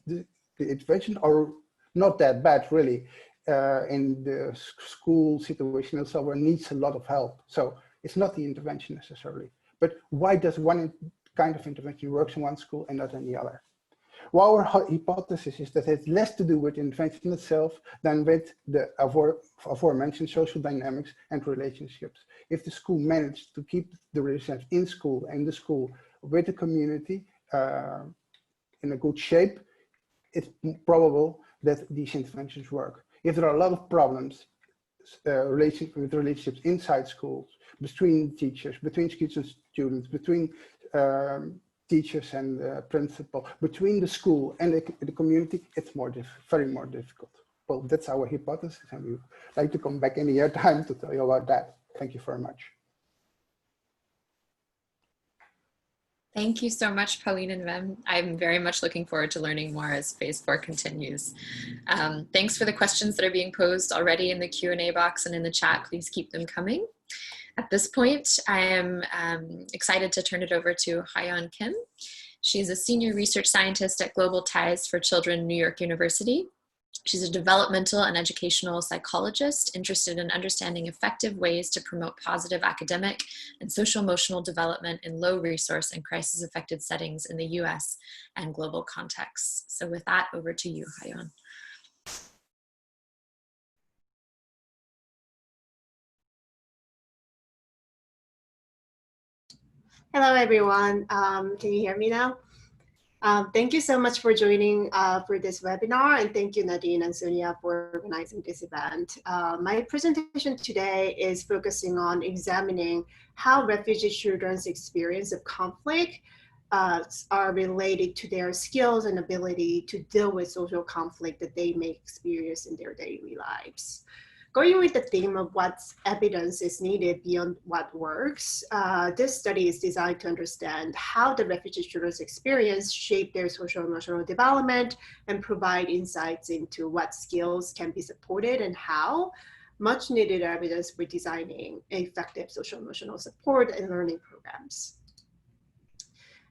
the interventions are not that bad, really. In the school situation, El Salvador needs a lot of help. So it's not the intervention necessarily. But why does one kind of intervention works in one school and not in the other? Well, our hypothesis is that it has less to do with intervention itself than with the aforementioned social dynamics and relationships. If the school managed to keep the relationships in school and the school with the community in a good shape, it's probable that these interventions work. If there are a lot of problems with relationships inside schools, between teachers, between teachers and students, between teachers and principal, between the school and the community, it's very more difficult. Well, that's our hypothesis, and we would like to come back in a year's time to tell you about that. Thank you very much. Thank you so much, Pauline and Wim. I'm very much looking forward to learning more as phase 4 continues. Thanks for the questions that are being posed already in the Q&A box and in the chat. Please keep them coming. At this point, I am excited to turn it over to Hyeon Kim. She's a senior research scientist at Global Ties for Children, New York University. She's a developmental and educational psychologist interested in understanding effective ways to promote positive academic and social-emotional development in low-resource and crisis-affected settings in the US and global contexts. So with that, over to you, Hyeon. Hello, everyone. Can you hear me now? Thank you so much for joining for this webinar, and thank you, Nadine and Sonia, for organizing this event. My presentation today is focusing on examining how refugee children's experience of conflict are related to their skills and ability to deal with social conflict that they may experience in their daily lives. Going with the theme of what evidence is needed beyond what works, this study is designed to understand how the refugee children's experience shape their social emotional development and provide insights into what skills can be supported and how much needed evidence for designing effective social emotional support and learning programs.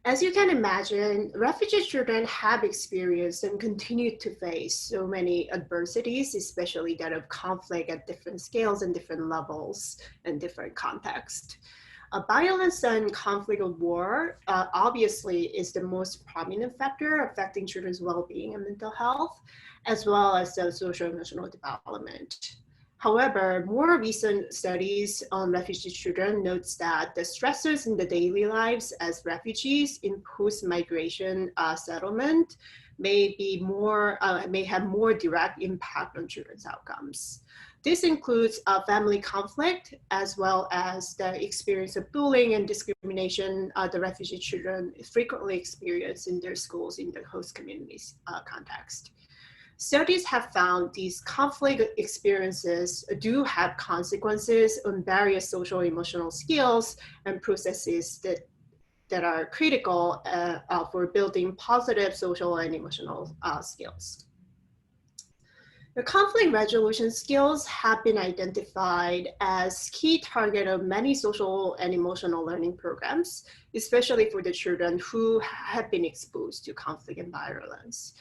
As you can imagine, refugee children have experienced and continue to face so many adversities, especially that of conflict at different scales and different levels and different contexts. Violence and conflict of war obviously is the most prominent factor affecting children's well-being and mental health, as well as their social emotional development. However, more recent studies on refugee children notes that the stressors in the daily lives as refugees in post-migration settlement may have more direct impact on children's outcomes. This includes family conflict, as well as the experience of bullying and discrimination the refugee children frequently experience in their schools in their host communities context. Studies have found these conflict experiences do have consequences on various social emotional skills and processes that are critical for building positive social and emotional skills. The conflict resolution skills have been identified as key target of many social and emotional learning programs, especially for the children who have been exposed to conflict and violence.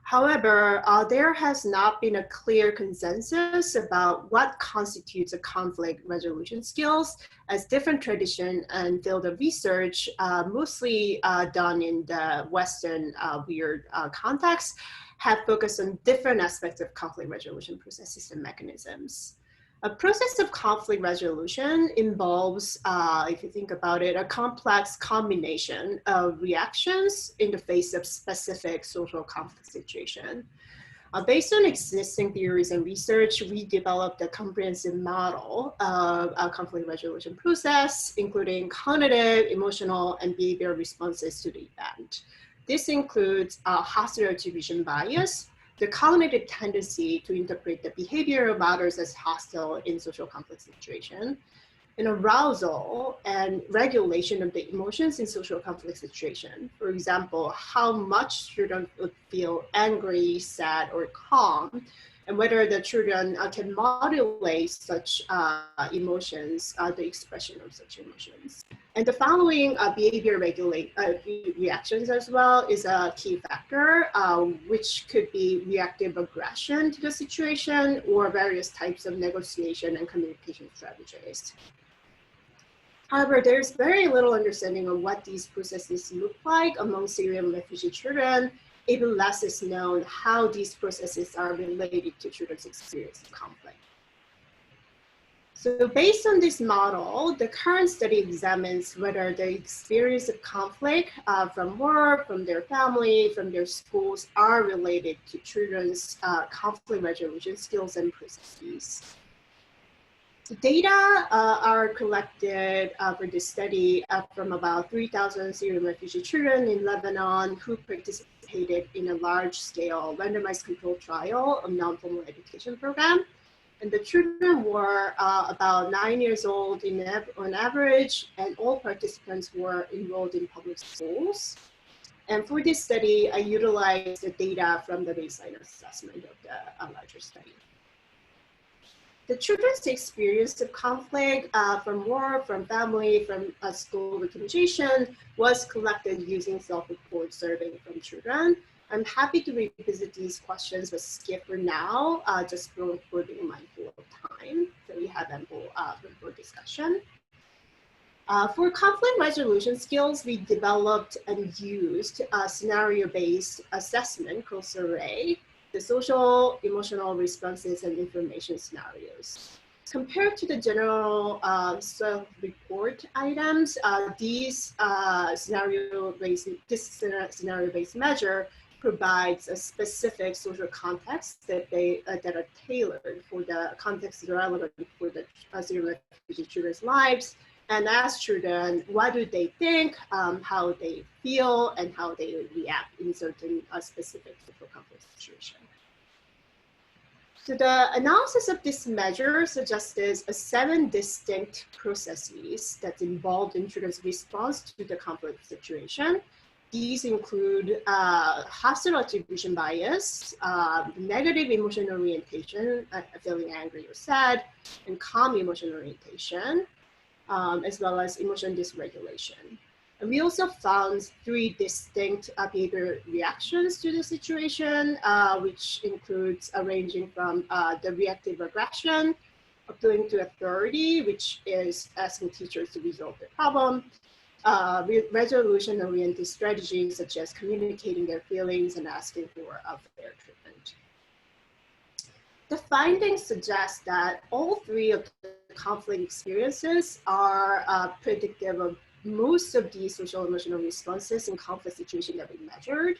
However, there has not been a clear consensus about what constitutes a conflict resolution skills, as different tradition and field of research, mostly done in the Western weird context, have focused on different aspects of conflict resolution processes and mechanisms. A process of conflict resolution involves, if you think about it, a complex combination of reactions in the face of specific social conflict situation. Based on existing theories and research, we developed a comprehensive model of a conflict resolution process, including cognitive, emotional, and behavioral responses to the event. This includes hostile attribution bias, the cognitive tendency to interpret the behavior of others as hostile in social conflict situation, and arousal and regulation of the emotions in social conflict situation. For example, how much children would feel angry, sad, or calm, and whether the children can modulate such emotions, the expression of such emotions. And the following behavior reactions as well is a key factor, which could be reactive aggression to the situation or various types of negotiation and communication strategies. However, there's very little understanding of what these processes look like among Syrian refugee children. Even less is known how these processes are related to children's experience of conflict. So based on this model, the current study examines whether the experience of conflict from work, from their family, from their schools are related to children's conflict resolution skills and processes. The data are collected for this study from about 3,000 Syrian refugee children in Lebanon who participated in a large-scale randomized controlled trial of non-formal education program. And the children were about 9 years old on average, and all participants were enrolled in public schools. And for this study, I utilized the data from the baseline assessment of the larger study. The children's experience of conflict from work, from family, from school documentation was collected using self-report survey from children. I'm happy to revisit these questions, but skip for now, just for being mindful of time, so we have ample room for discussion. For conflict resolution skills, we developed and used a scenario-based assessment called SARAY, the social, emotional responses and information scenarios. Compared to the general self-report items, this scenario-based measure provides a specific social context that are tailored for the context relevant for the Syrian refugee children's lives, and ask children what do they think, how they feel, and how they react in certain specific social conflict situation. So the analysis of this measure suggests 7 distinct processes that's involved in children's response to the conflict situation. These include hostile attribution bias, negative emotional orientation, feeling angry or sad, and calm emotional orientation, as well as emotion dysregulation. And we also found 3 distinct behavior reactions to the situation, which includes ranging from the reactive aggression, appealing to authority, which is asking teachers to resolve the problem, resolution-oriented strategies such as communicating their feelings and asking for fair treatment. The findings suggest that all 3 of the conflict experiences are predictive of most of the social emotional responses in conflict situations that we measured.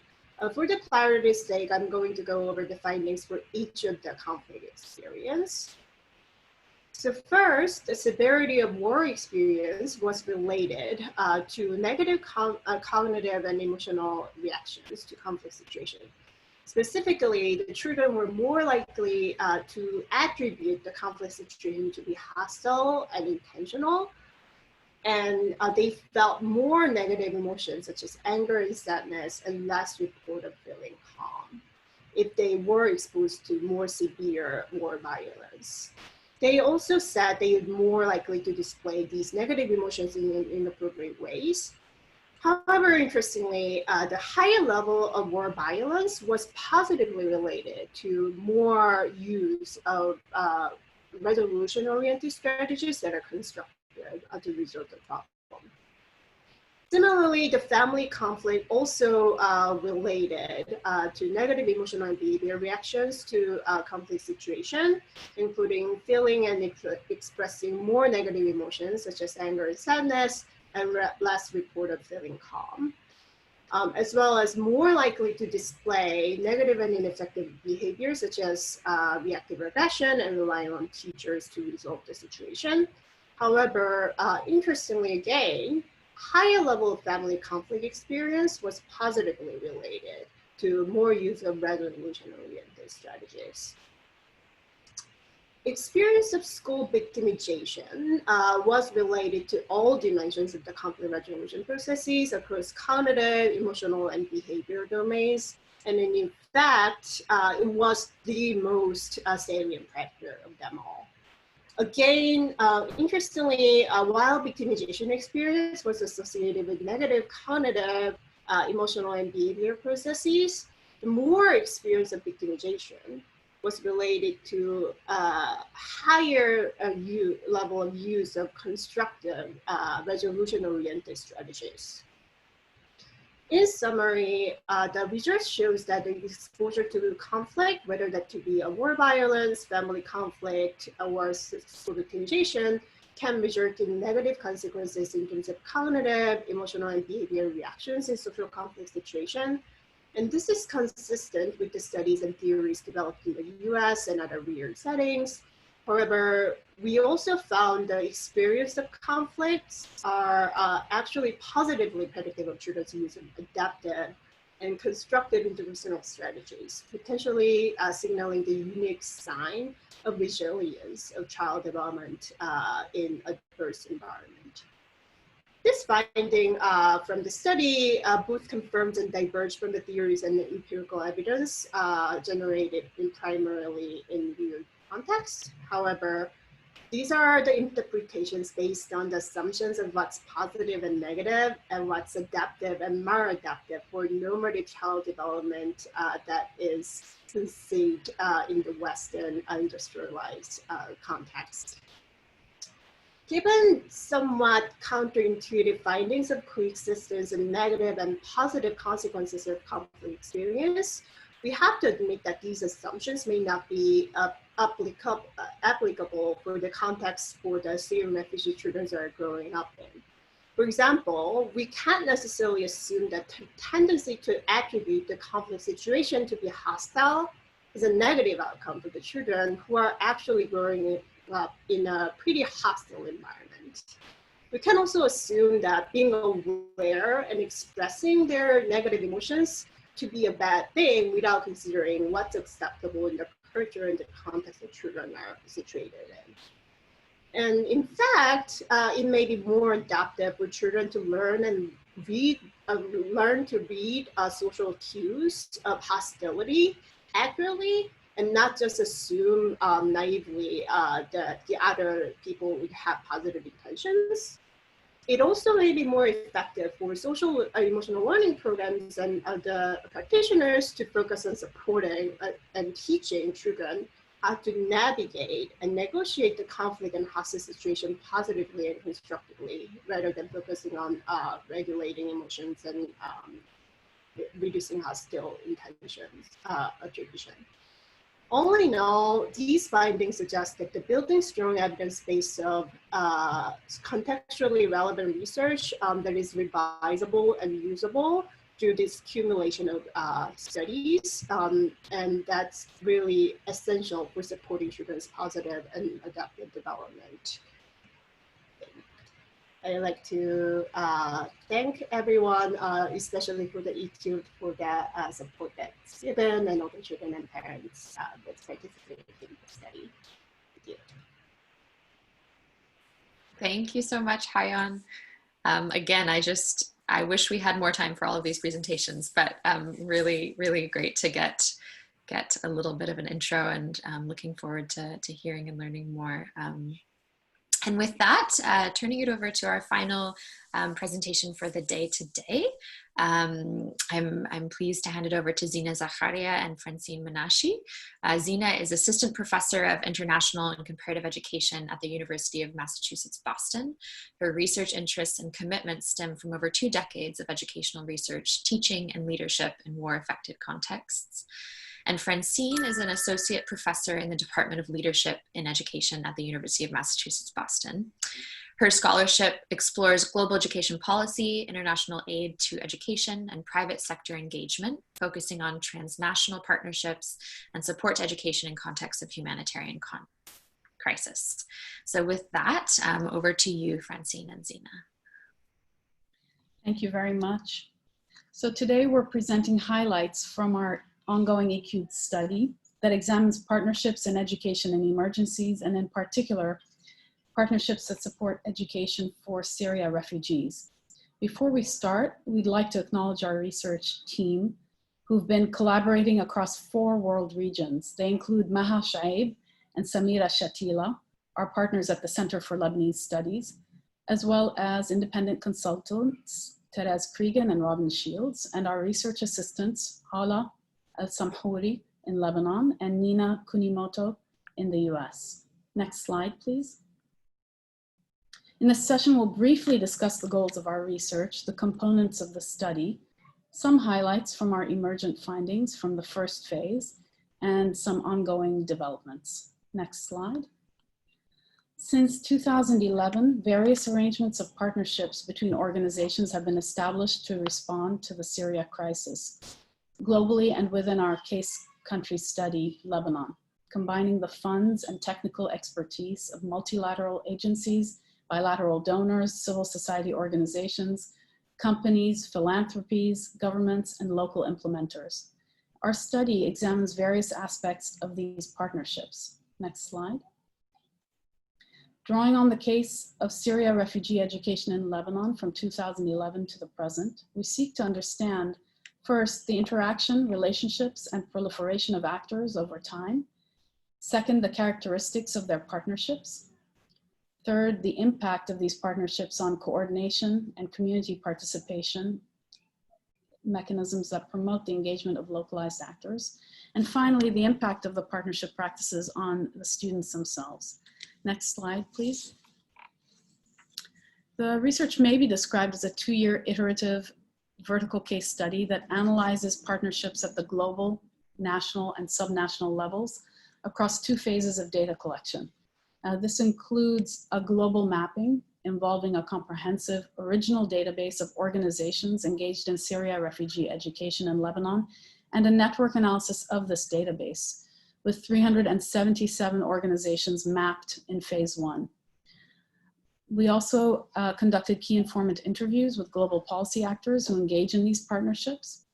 For the clarity's sake, I'm going to go over the findings for each of the conflict experience. So first, the severity of war experience was related to negative cognitive and emotional reactions to conflict situation. Specifically, the children were more likely to attribute the conflict situation to be hostile and intentional, and they felt more negative emotions such as anger and sadness, and less report of feeling calm if they were exposed to more severe war violence. They also said they were more likely to display these negative emotions in inappropriate ways. However, interestingly, the higher level of war violence was positively related to more use of resolution-oriented strategies that are constructive to resolve the problem. Similarly, the family conflict also related to negative emotional and behavior reactions to conflict situation, including feeling and expressing more negative emotions such as anger and sadness, and less report of feeling calm, as well as more likely to display negative and ineffective behavior such as reactive aggression and relying on teachers to resolve the situation. However, interestingly again, higher level of family conflict experience was positively related to more use of resolution-oriented strategies. Experience of school victimization was related to all dimensions of the conflict resolution processes across cognitive, emotional, and behavior domains. And in fact, it was the most salient factor of them all. Again, interestingly, while victimization experience was associated with negative cognitive, emotional, and behavior processes, the more experience of victimization was related to higher level of use of constructive resolution-oriented strategies. In summary, the research shows that the exposure to conflict, whether that to be a war violence, family conflict, or school victimization, can result in negative consequences in terms of cognitive, emotional, and behavior reactions in social conflict situations. And this is consistent with the studies and theories developed in the US and other real settings. However, we also found the experience of conflicts are actually positively predictive of children's use of adaptive and constructive interpersonal strategies, potentially signaling the unique sign of resilience of child development in adverse environment. This finding from the study both confirms and diverged from the theories and the empirical evidence generated primarily in real context. However, these are the interpretations based on the assumptions of what's positive and negative and what's adaptive and maladaptive for normative child development that is conceived in the Western industrialized context. Given somewhat counterintuitive findings of coexistence and negative and positive consequences of conflict experience, we have to admit that these assumptions may not be applicable for the context for the Syrian refugee children that are growing up in. For example, we can't necessarily assume that the tendency to attribute the conflict situation to be hostile is a negative outcome for the children who are actually growing up in a pretty hostile environment. We can also assume that being aware and expressing their negative emotions to be a bad thing without considering what's acceptable in the culture and the context that children are situated in. And in fact, it may be more adaptive for children to learn and read, social cues of hostility accurately, and not just assume naively that the other people would have positive intentions. It also may be more effective for social emotional learning programs and the practitioners to focus on supporting and teaching children how to navigate and negotiate the conflict and hostile situation positively and constructively, rather than focusing on regulating emotions and reducing hostile intentions attribution. All in all, these findings suggest that the building strong evidence base of contextually relevant research that is revisable and usable through this accumulation of studies, and that's really essential for supporting children's positive and adaptive development. I'd like to thank everyone, especially for the EQ, for that support that's given, and all the children and parents that's participating in the study. Thank you. Thank you so much, Hayon. Again, I wish we had more time for all of these presentations, but really, really great to get a little bit of an intro, and looking forward to hearing and learning more. And with that, turning it over to our final presentation for the day today, I'm pleased to hand it over to Zina Zacharia and Francine Menashe. Zina is Assistant Professor of International and Comparative Education at the University of Massachusetts, Boston. Her research interests and commitments stem from over 2 decades of educational research, teaching, and leadership in war-affected contexts. And Francine is an associate professor in the Department of Leadership in Education at the University of Massachusetts, Boston. Her scholarship explores global education policy, international aid to education, and private sector engagement, focusing on transnational partnerships and support to education in contexts of humanitarian crisis. So with that, over to you, Francine and Zina. Thank you very much. So today we're presenting highlights from our ongoing EQ study that examines partnerships in education and emergencies, and in particular, partnerships that support education for Syria refugees. Before we start, we'd like to acknowledge our research team who've been collaborating across 4 world regions. They include Maha Shaib and Samira Shatila, our partners at the Center for Lebanese Studies, as well as independent consultants, Therese Cregan and Robin Shields, and our research assistants, Hala Al-Samhouri in Lebanon and Nina Kunimoto in the US. Next slide, please. In this session, we'll briefly discuss the goals of our research, the components of the study, some highlights from our emergent findings from the first phase, and some ongoing developments. Next slide. Since 2011, various arrangements of partnerships between organizations have been established to respond to the Syria crisis, globally and within our case country study, Lebanon, combining the funds and technical expertise of multilateral agencies, bilateral donors, civil society organizations, companies, philanthropies, governments, and local implementers. Our study examines various aspects of these partnerships. Next slide. Drawing on the case of Syria refugee education in Lebanon from 2011 to the present, we seek to understand first, the interaction, relationships, and proliferation of actors over time. Second, the characteristics of their partnerships. Third, the impact of these partnerships on coordination and community participation, mechanisms that promote the engagement of localized actors. And finally, the impact of the partnership practices on the students themselves. Next slide, please. The research may be described as a 2-year iterative vertical case study that analyzes partnerships at the global, national, and subnational levels across 2 phases of data collection. This includes a global mapping involving a comprehensive original database of organizations engaged in Syria refugee education in Lebanon, and a network analysis of this database with 377 organizations mapped in phase 1. We also conducted key informant interviews with global policy actors who engage in these partnerships.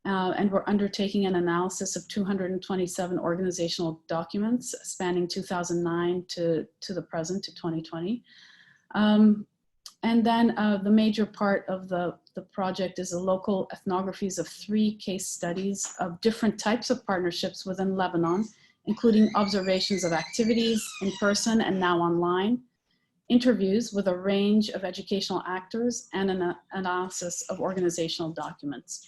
And we're undertaking an analysis of 227 organizational documents spanning 2009 to the present, to 2020. And then the major part of the project is the local ethnographies of 3 case studies of different types of partnerships within Lebanon, including observations of activities in person and now online, interviews with a range of educational actors, and an analysis of organizational documents.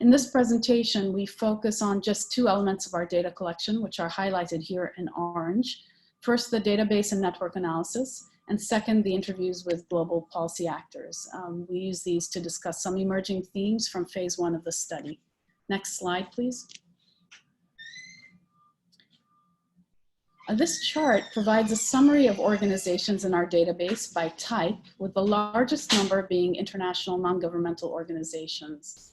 In this presentation, we focus on just 2 elements of our data collection, which are highlighted here in orange. First, the database and network analysis, and second, the interviews with global policy actors. We use these to discuss some emerging themes from phase 1 of the study. Next slide, please. This chart provides a summary of organizations in our database by type, with the largest number being international non-governmental organizations.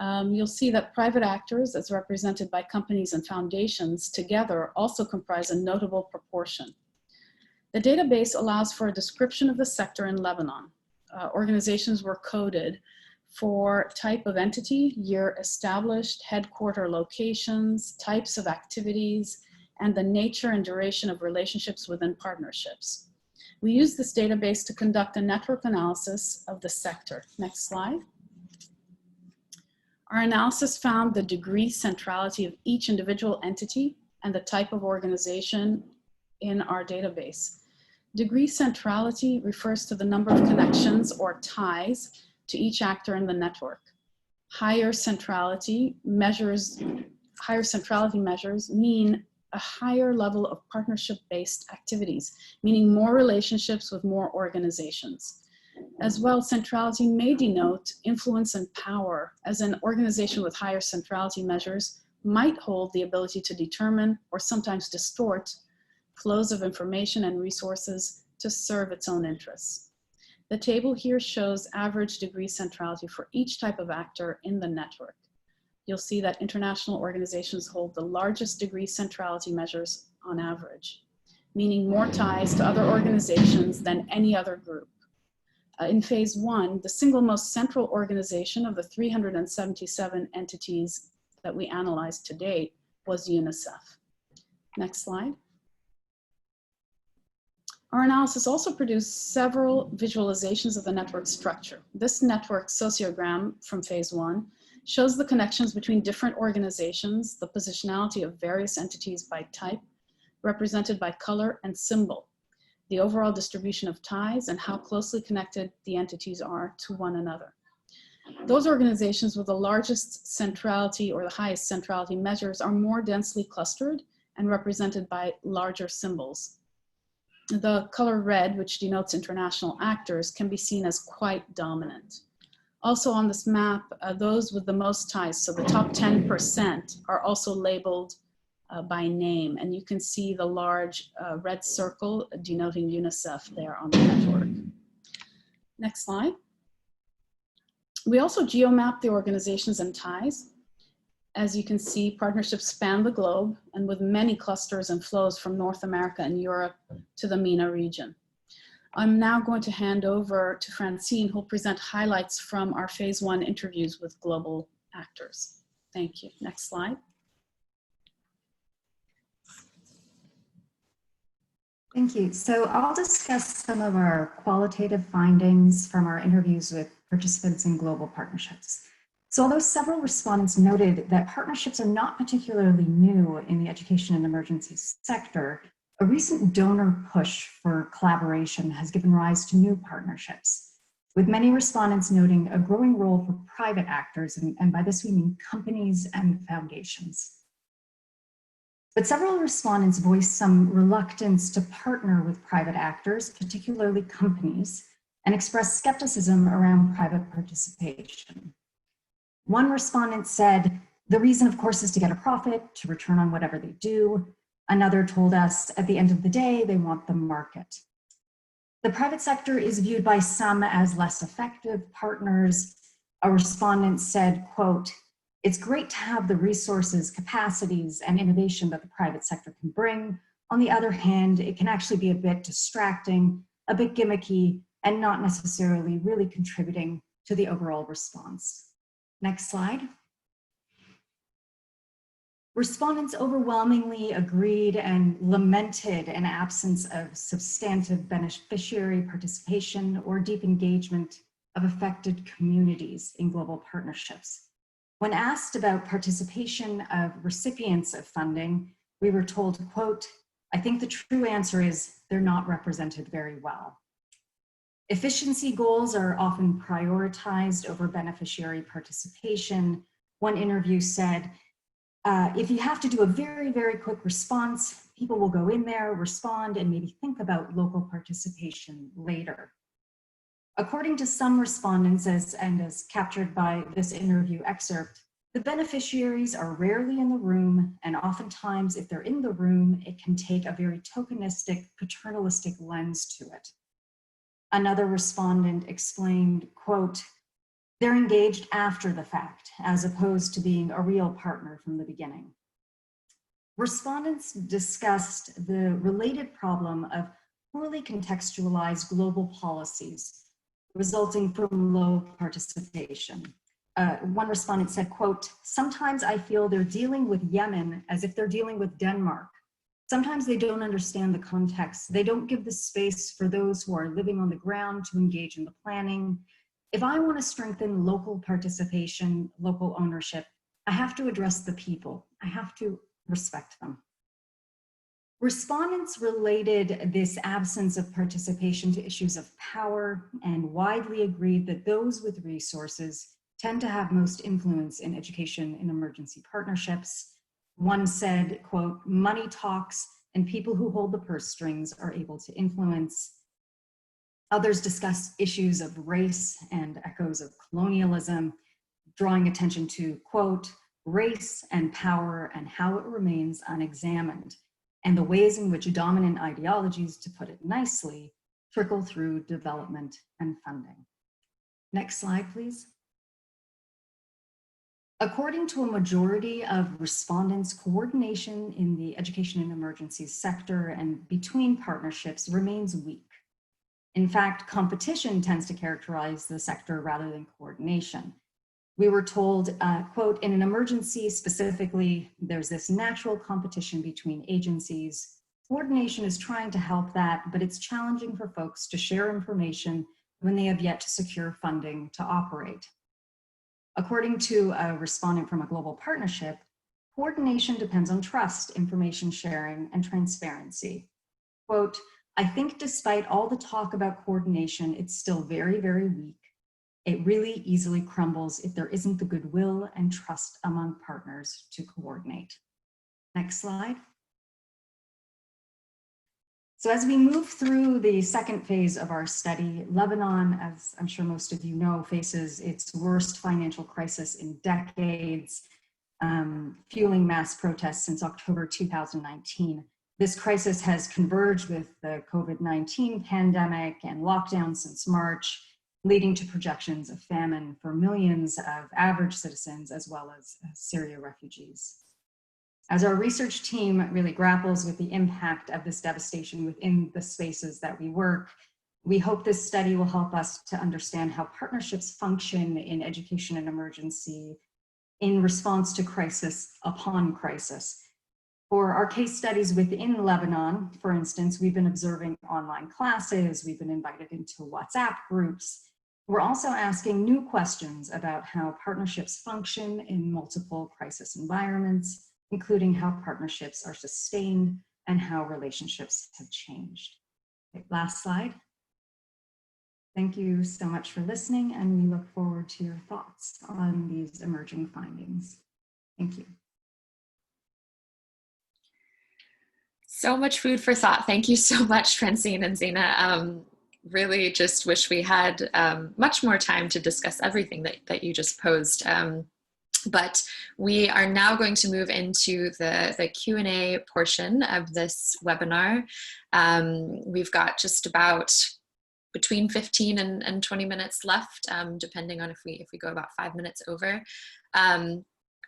You'll see that private actors, as represented by companies and foundations, together also comprise a notable proportion. The database allows for a description of the sector in Lebanon. Organizations were coded for type of entity, year established, headquarter locations, types of activities, and the nature and duration of relationships within partnerships. We use this database to conduct a network analysis of the sector. Next slide. Our analysis found the degree centrality of each individual entity and the type of organization in our database. Degree centrality refers to the number of connections or ties to each actor in the network. Higher centrality measures mean a higher level of partnership-based activities, meaning more relationships with more organizations. As well, centrality may denote influence and power, as an organization with higher centrality measures might hold the ability to determine or sometimes distort flows of information and resources to serve its own interests. The table here shows average degree centrality for each type of actor in the network. You'll see that international organizations hold the largest degree centrality measures on average, meaning more ties to other organizations than any other group. In phase 1, the single most central organization of the 377 entities that we analyzed to date was UNICEF. Next slide. Our analysis also produced several visualizations of the network structure. This network sociogram from phase 1 shows the connections between different organizations, the positionality of various entities by type, represented by color and symbol, the overall distribution of ties, and how closely connected the entities are to one another. Those organizations with the largest centrality or the highest centrality measures are more densely clustered and represented by larger symbols. The color red, which denotes international actors, can be seen as quite dominant. Also on this map, those with the most ties, so the top 10%, are also labeled by name, and you can see the large red circle denoting UNICEF there on the network. Next slide. We also geomapped the organizations and ties. As you can see, partnerships span the globe and with many clusters and flows from North America and Europe to the MENA region. I'm now going to hand over to Francine, who'll present highlights from our phase 1 interviews with global actors. Thank you. Next slide. Thank you. So I'll discuss some of our qualitative findings from our interviews with participants in global partnerships. So although several respondents noted that partnerships are not particularly new in the education and emergencies sector, a recent donor push for collaboration has given rise to new partnerships, with many respondents noting a growing role for private actors, and by this we mean companies and foundations. But several respondents voiced some reluctance to partner with private actors, particularly companies, and expressed skepticism around private participation. One respondent said, the reason, of course, is to get a profit, to return on whatever they do. Another told us, at the end of the day, they want the market. The private sector is viewed by some as less effective partners. A respondent said, quote, it's great to have the resources, capacities, and innovation that the private sector can bring. On the other hand, it can actually be a bit distracting, a bit gimmicky, and not necessarily really contributing to the overall response. Next slide. Respondents overwhelmingly agreed and lamented an absence of substantive beneficiary participation or deep engagement of affected communities in global partnerships. When asked about participation of recipients of funding, we were told, quote, I think the true answer is they're not represented very well. Efficiency goals are often prioritized over beneficiary participation. One interview said, if you have to do a very, very quick response, people will go in there, respond, and maybe think about local participation later. According to some respondents, and as captured by this interview excerpt, the beneficiaries are rarely in the room, and oftentimes if they're in the room, it can take a very tokenistic, paternalistic lens to it. Another respondent explained, quote, They're engaged after the fact, as opposed to being a real partner from the beginning. Respondents discussed the related problem of poorly contextualized global policies resulting from low participation. One respondent said, quote, "Sometimes I feel they're dealing with Yemen as if they're dealing with Denmark. Sometimes they don't understand the context. They don't give the space for those who are living on the ground to engage in the planning. If I want to strengthen local participation, local ownership, I have to address the people. I have to respect them." Respondents related this absence of participation to issues of power and widely agreed that those with resources tend to have most influence in education in emergency partnerships. One said, quote, "Money talks and people who hold the purse strings are able to influence." Others discussed issues of race and echoes of colonialism, drawing attention to, quote, "race and power and how it remains unexamined, and the ways in which dominant ideologies, to put it nicely, trickle through development and funding." Next slide, please. According to a majority of respondents, coordination in the education and emergencies sector and between partnerships remains weak. In fact, competition tends to characterize the sector rather than coordination. We were told, quote, "In an emergency specifically, there's this natural competition between agencies. Coordination is trying to help that, but it's challenging for folks to share information when they have yet to secure funding to operate." According to a respondent from a global partnership, coordination depends on trust, information sharing, and transparency. Quote, "I think despite all the talk about coordination, it's still very, very weak. It really easily crumbles if there isn't the goodwill and trust among partners to coordinate." Next slide. So as we move through the second phase of our study, Lebanon, as I'm sure most of you know, faces its worst financial crisis in decades, fueling mass protests since October 2019. This crisis has converged with the COVID-19 pandemic and lockdown since March, leading to projections of famine for millions of average citizens as well as Syria refugees. As our research team really grapples with the impact of this devastation within the spaces that we work, we hope this study will help us to understand how partnerships function in education and emergency in response to crisis upon crisis. For our case studies within Lebanon, for instance, we've been observing online classes, we've been invited into WhatsApp groups. We're also asking new questions about how partnerships function in multiple crisis environments, including how partnerships are sustained and how relationships have changed. Okay, last slide. Thank you so much for listening, and we look forward to your thoughts on these emerging findings. Thank you. So much food for thought. Thank you so much, Francine and Zena. Really just wish we had much more time to discuss everything that you just posed. But we are now going to move into the Q&A portion of this webinar. We've got just about between 15 and 20 minutes left, depending on if we go about 5 minutes over.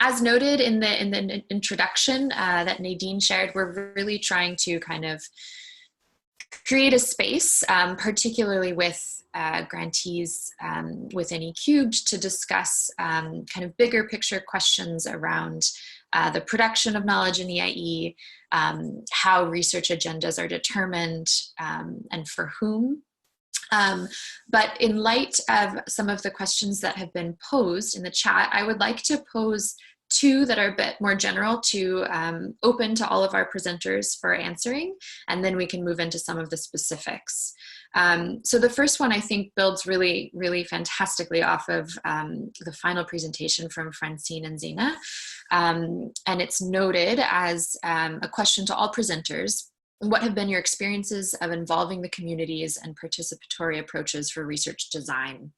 As noted in the introduction that Nadine shared, we're really trying to kind of create a space, particularly with grantees within ECubed, to discuss kind of bigger picture questions around the production of knowledge in EiE, how research agendas are determined, and for whom. But in light of some of the questions that have been posed in the chat, I would like to pose two that are a bit more general to open to all of our presenters for answering, and then we can move into some of the specifics. So the first one I think builds really, really fantastically off of the final presentation from Francine and Zena. And it's noted as a question to all presenters: what have been your experiences of involving the communities and participatory approaches for research design?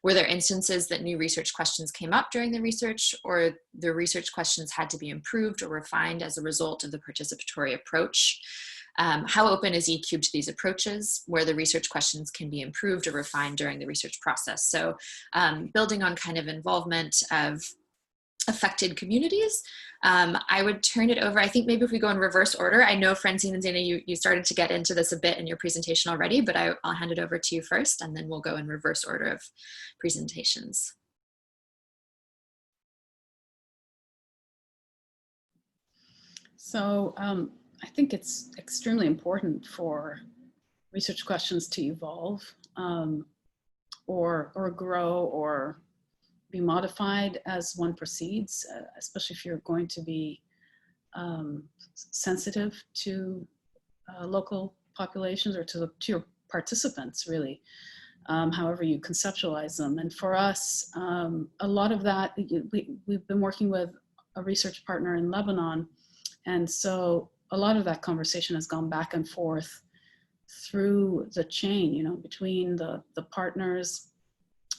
Were there instances that new research questions came up during the research, or the research questions had to be improved or refined as a result of the participatory approach? How open is eCube to these approaches, where the research questions can be improved or refined during the research process? So building on kind of involvement of affected communities. I would turn it over. I think maybe if we go in reverse order, I know Francine and Zena, you started to get into this a bit in your presentation already, but I'll hand it over to you first, and then we'll go in reverse order of presentations. So I think it's extremely important for research questions to evolve or grow or be modified as one proceeds, especially if you're going to be sensitive to local populations or to your participants, really, however you conceptualize them. And for us, a lot of that, we've been working with a research partner in Lebanon, and so a lot of that conversation has gone back and forth through the chain, you know, between the partners,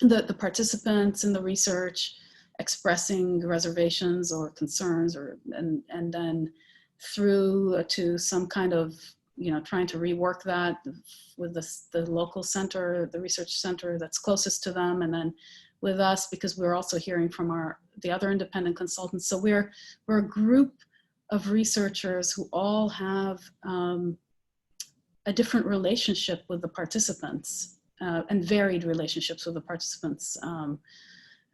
the participants in the research expressing reservations or concerns, and then through to some kind of, you know, trying to rework that with the local center, the research center that's closest to them, and then with us, because we're also hearing from the other independent consultants. So we're a group of researchers who all have a different relationship with the participants. And varied relationships with the participants.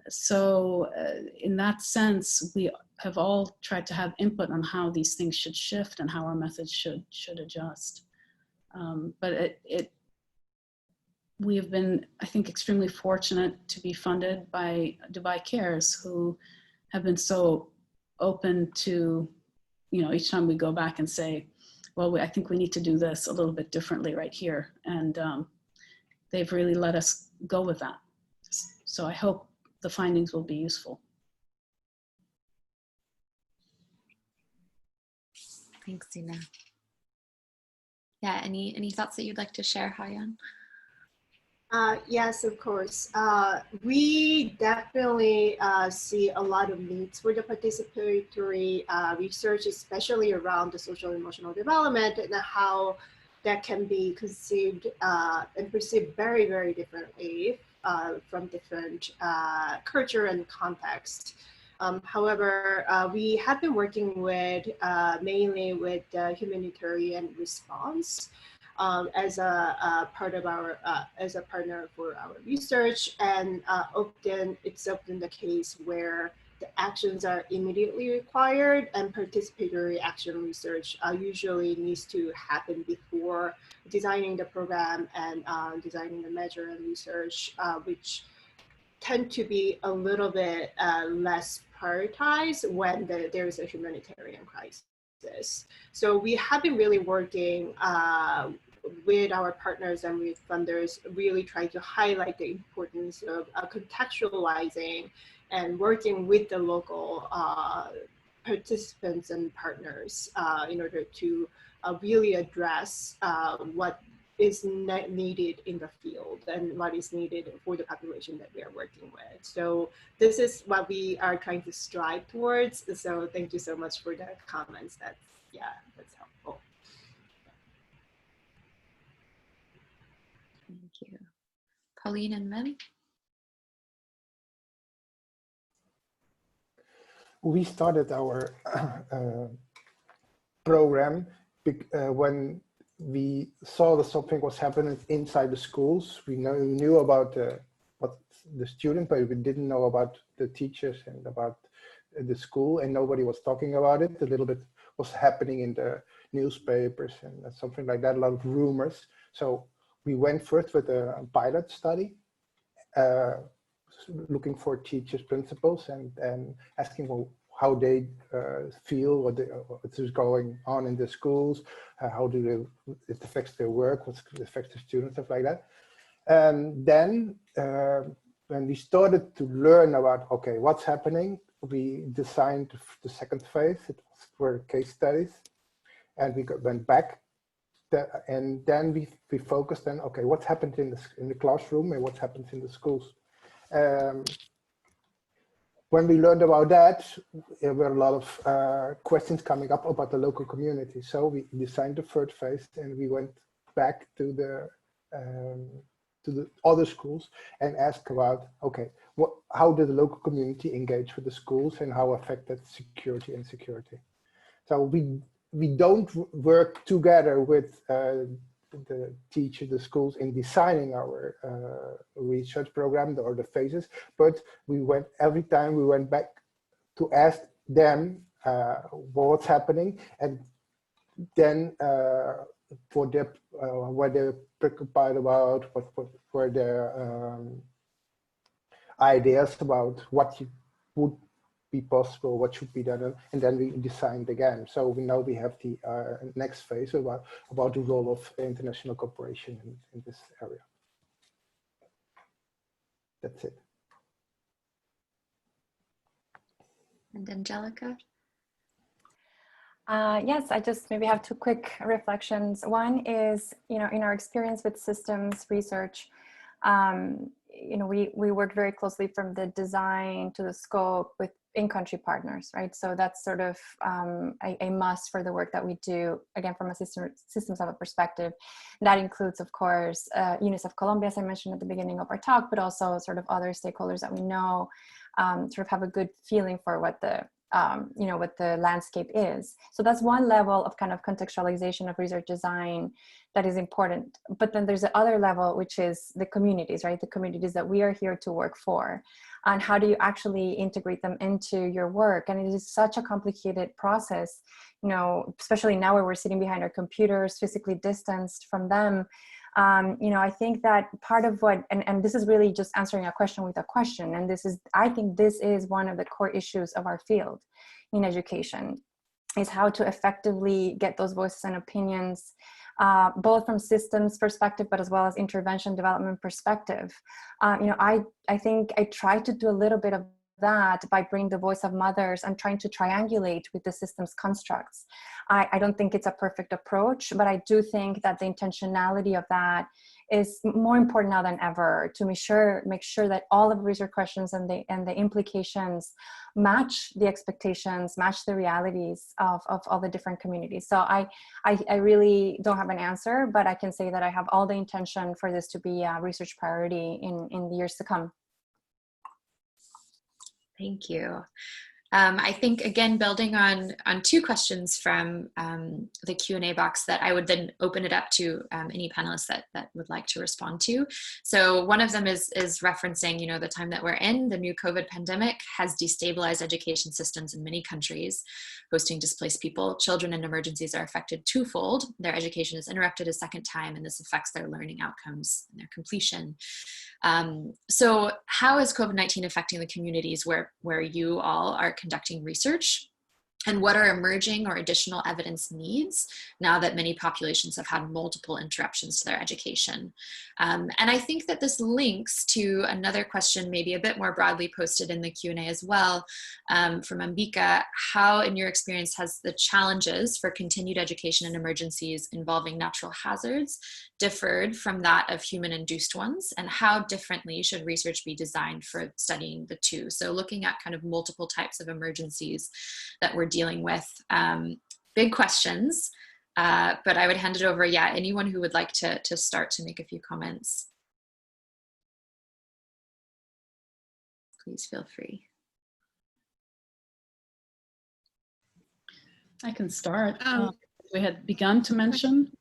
So in that sense, we have all tried to have input on how these things should shift and how our methods should adjust. But we have been, I think, extremely fortunate to be funded by Dubai Cares, who have been so open to, you know, each time we go back and say, well, I think we need to do this a little bit differently right here. And they've really let us go with that. So I hope the findings will be useful. Thanks, Zena. Yeah, any thoughts that you'd like to share, Hayan? Yes, of course. We definitely see a lot of needs for the participatory research, especially around the social emotional development and how that can be conceived and perceived very, very differently from different culture and context. However, we have been working with mainly with humanitarian response as a part of our as a partner for our research, and it's often the case where the actions are immediately required, and participatory action research usually needs to happen before designing the program and designing the measure and research, which tend to be a little bit less prioritized when there's a humanitarian crisis. So we have been really working with our partners and with funders, really trying to highlight the importance of contextualizing and working with the local participants and partners in order to really address what is needed in the field and what is needed for the population that we are working with. So this is what we are trying to strive towards. So thank you so much for the comments. That's helpful. Thank you. Pauline and Mem? We started our program when we saw that something was happening inside the schools. We knew about what the student, but we didn't know about the teachers and about the school, and nobody was talking about it. A little bit was happening in the newspapers and something like that, a lot of rumors. So we went first with a pilot study, looking for teachers, principals, and asking, well, how they feel, what is going on in the schools, how it affects their work, what affects the students, stuff like that. And then when we started to learn about, okay, what's happening, we designed the second phase. It was for case studies, and we went back. And then we focused on, okay, what happened in the classroom and what happens in the schools. when we learned about that, there were a lot of questions coming up about the local community. So we designed the third phase, and we went back to the other schools and asked about, okay, how did the local community engage with the schools, and how affected security and security? So we don't work together with the teachers, the schools, in designing our research program or the phases, but every time we went back to ask them what's happening, and then for their what they're preoccupied about, what were their ideas about what would be possible, what should be done, and then we designed again. So we have the next phase about the role of international cooperation in this area. That's it. And Angelica? Yes, I just maybe have two quick reflections. One is, in our experience with systems research, we work very closely from the design to the scope with in-country partners, right? So that's sort of a must for the work that we do, again, from a systems level perspective. That includes, of course, UNICEF Colombia, as I mentioned at the beginning of our talk, but also sort of other stakeholders that we know sort of have a good feeling for what the what the landscape is. So that's one level of kind of contextualization of research design that is important. But then there's the other level, which is the communities, right? The communities that we are here to work for. And how do you actually integrate them into your work? And it is such a complicated process, especially now where we're sitting behind our computers, physically distanced from them. I think that part of what, and this is really just answering a question with a question, and I think this is one of the core issues of our field in education, is how to effectively get those voices and opinions, both from systems perspective, but as well as intervention development perspective. I think I try to do a little bit of that by bringing the voice of mothers and trying to triangulate with the system's constructs. I don't think it's a perfect approach, but I do think that the intentionality of that is more important now than ever, to make sure that all of the research questions and the implications match the expectations, match the realities of all the different communities. So I really don't have an answer, but I can say that I have all the intention for this to be a research priority in the years to come. Thank you. I think, again, building on two questions from the Q&A box, that I would then open it up to any panelists that would like to respond to. So one of them is referencing, the time that we're in. The new COVID pandemic has destabilized education systems in many countries, hosting displaced people. Children in emergencies are affected twofold. Their education is interrupted a second time, and this affects their learning outcomes and their completion. So how is COVID-19 affecting the communities where you all are conducting research? And what are emerging or additional evidence needs now that many populations have had multiple interruptions to their education? And I think that this links to another question, maybe a bit more broadly posted in the Q&A as well, from Ambika. How, in your experience, has the challenges for continued education in emergencies involving natural hazards differed from that of human-induced ones? And how differently should research be designed for studying the two? So looking at kind of multiple types of emergencies that we're dealing with. Big questions, but I would hand it over. Yeah, anyone who would like to start to make a few comments, please feel free. I can start. We had begun to mention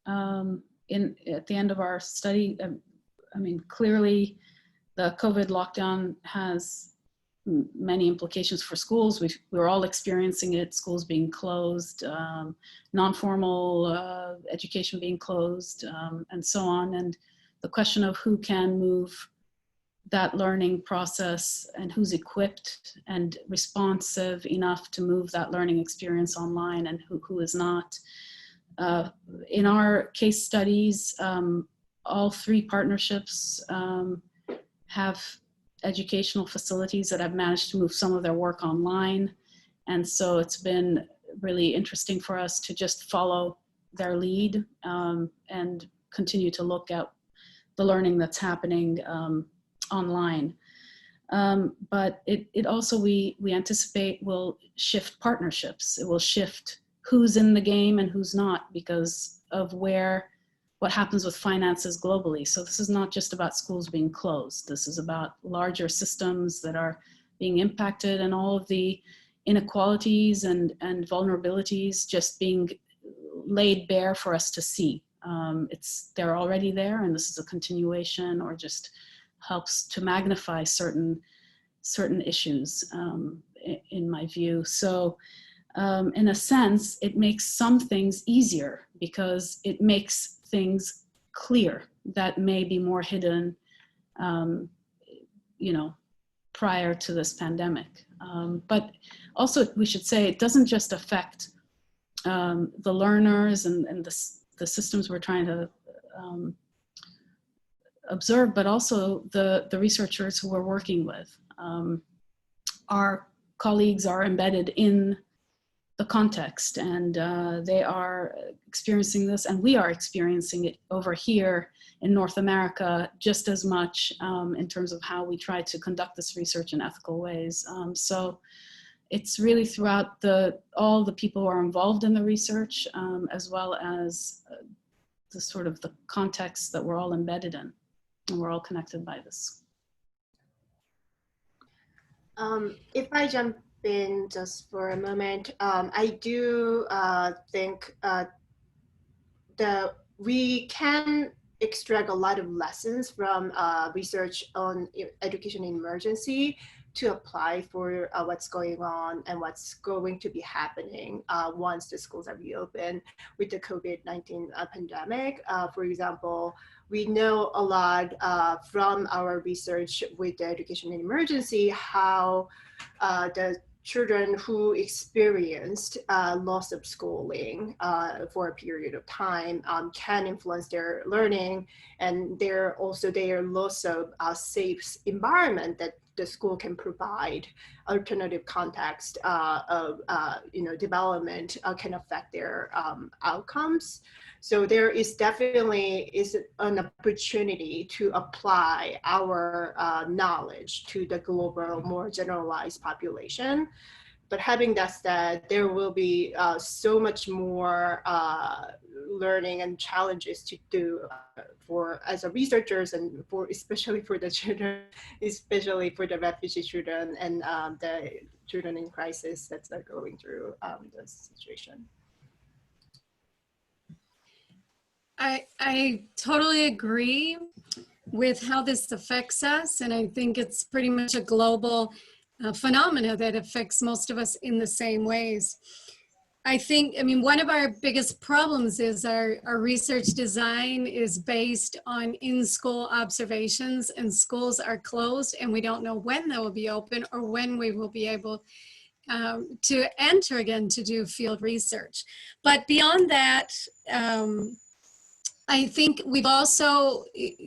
at the end of our study, clearly the COVID lockdown has many implications for schools. We're all experiencing it, schools being closed, non-formal education being closed, and so on. And the question of who can move that learning process and who's equipped and responsive enough to move that learning experience online and who is not. In our case studies, all three partnerships have educational facilities that have managed to move some of their work online. And so it's been really interesting for us to just follow their lead and continue to look at the learning that's happening online. But it also, we anticipate, will shift partnerships. It will shift who's in the game and who's not because of what happens with finances globally. So this is not just about schools being closed. This is about larger systems that are being impacted and all of the inequalities and vulnerabilities just being laid bare for us to see. They're already there, and this is a continuation or just helps to magnify certain issues, in my view. So in a sense, it makes some things easier because it makes things clear that may be more hidden, prior to this pandemic. But also, we should say, it doesn't just affect the learners and the systems we're trying to observe, but also the researchers who we're working with. Our colleagues are embedded in the context, and they are experiencing this, and we are experiencing it over here in North America just as much, in terms of how we try to conduct this research in ethical ways. So it's really throughout all the people who are involved in the research, as well as the sort of the context that we're all embedded in, and we're all connected by this. If I jump in just for a moment, I do think that we can extract a lot of lessons from research on education in emergency to apply for what's going on and what's going to be happening once the schools are reopened with the COVID-19 pandemic. For example, we know a lot from our research with the education in emergency how the children who experienced loss of schooling for a period of time can influence their learning, and their loss of a safe environment that the school can provide alternative context of development can affect their outcomes. So there is definitely an opportunity to apply our knowledge to the global, more generalized population. But having that said, there will be so much more learning and challenges to do as a researchers, and especially for the children, especially for the refugee children and the children in crisis that are going through this situation. I totally agree with how this affects us, and I think it's pretty much a global phenomena that affects most of us in the same ways. I mean, one of our biggest problems is our research design is based on in-school observations, and schools are closed, and we don't know when they will be open or when we will be able to enter again to do field research. But beyond that, I think we've also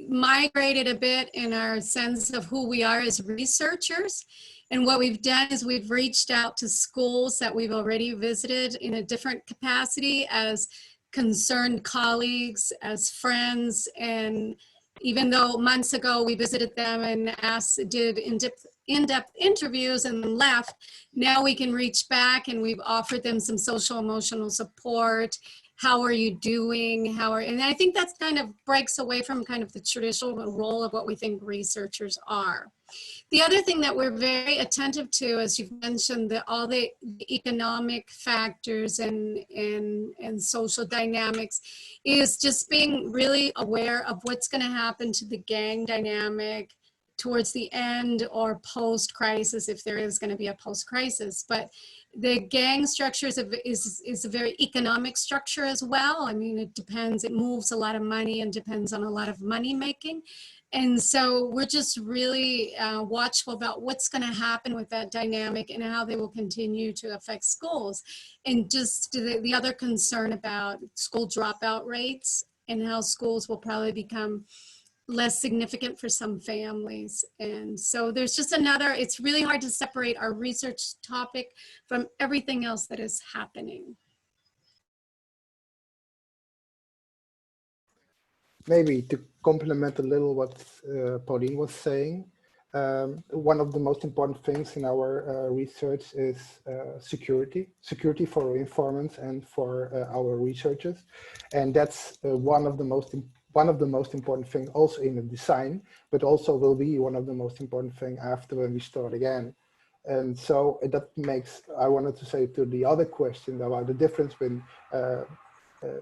migrated a bit in our sense of who we are as researchers. And what we've done is we've reached out to schools that we've already visited in a different capacity as concerned colleagues, as friends. And even though months ago we visited them and did in-depth interviews and then left, now we can reach back and we've offered them some social emotional support. How are you doing? And I think that's kind of breaks away from kind of the traditional role of what we think researchers are. The other thing that we're very attentive to, as you've mentioned, all the economic factors and social dynamics, is just being really aware of what's going to happen to the gang dynamic towards the end or post-crisis, if there is going to be a post-crisis. But the gang structure is a very economic structure as well. I mean, it depends, it moves a lot of money and depends on a lot of money making. And so we're just really watchful about what's going to happen with that dynamic and how they will continue to affect schools. And just the other concern about school dropout rates and how schools will probably become less significant for some families. And so there's just it's really hard to separate our research topic from everything else that is happening. Maybe to complement a little what Pauline was saying, one of the most important things in our research is security for our informants and for our researchers, and that's one of the most important things also in the design, but also will be one of the most important things after when we start again. And so that makes, I wanted to say to the other question about the difference between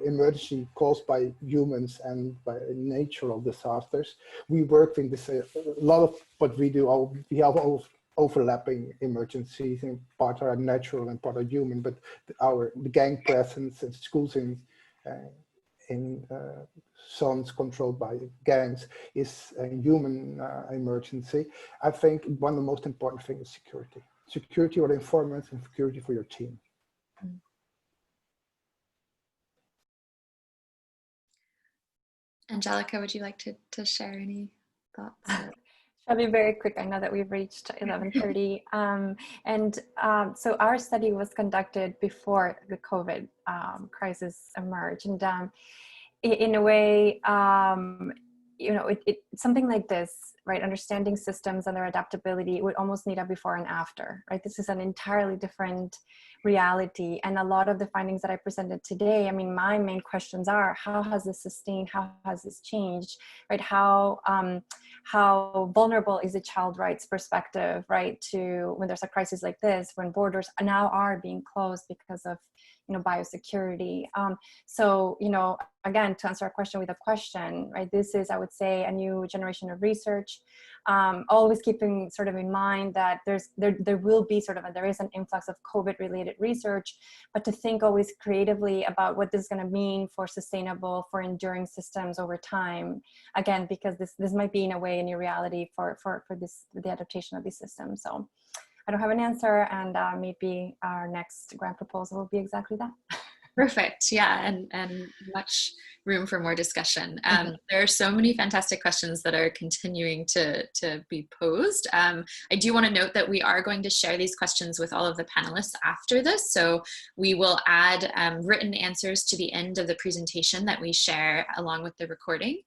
emergency caused by humans and by natural disasters. We work in this, a lot of what we do, we have overlapping emergencies, and part are natural and part are human, but the gang presence in schools in zones controlled by gangs is a human emergency. I think one of the most important things is security. Security for the informants and security for your team. Angelica, would you like to share any thoughts? I'll be very quick. I know that we've reached 11:30. So our study was conducted before the COVID crisis emerged. And in a way, you know, something like this, right? Understanding systems and their adaptability would almost need a before and after, right? This is an entirely different reality. And a lot of the findings that I presented today, I mean, my main questions are, how has this sustained? How has this changed, right? How vulnerable is a child rights perspective, right? To when there's a crisis like this, when borders now are being closed because of, you know, biosecurity. So, you know, again, to answer a question with a question, right? This is, I would say, a new generation of research. Always keeping sort of in mind that there will be sort of there is an influx of COVID-related research, but to think always creatively about what this is going to mean for sustainable, for enduring systems over time. Again, because this might be in a way a new reality for the adaptation of these systems. So I don't have an answer, and maybe our next grant proposal will be exactly that. Perfect. Yeah, and much room for more discussion. There are so many fantastic questions that are continuing to be posed. I do want to note that we are going to share these questions with all of the panelists after this. So we will add written answers to the end of the presentation that we share along with the recording.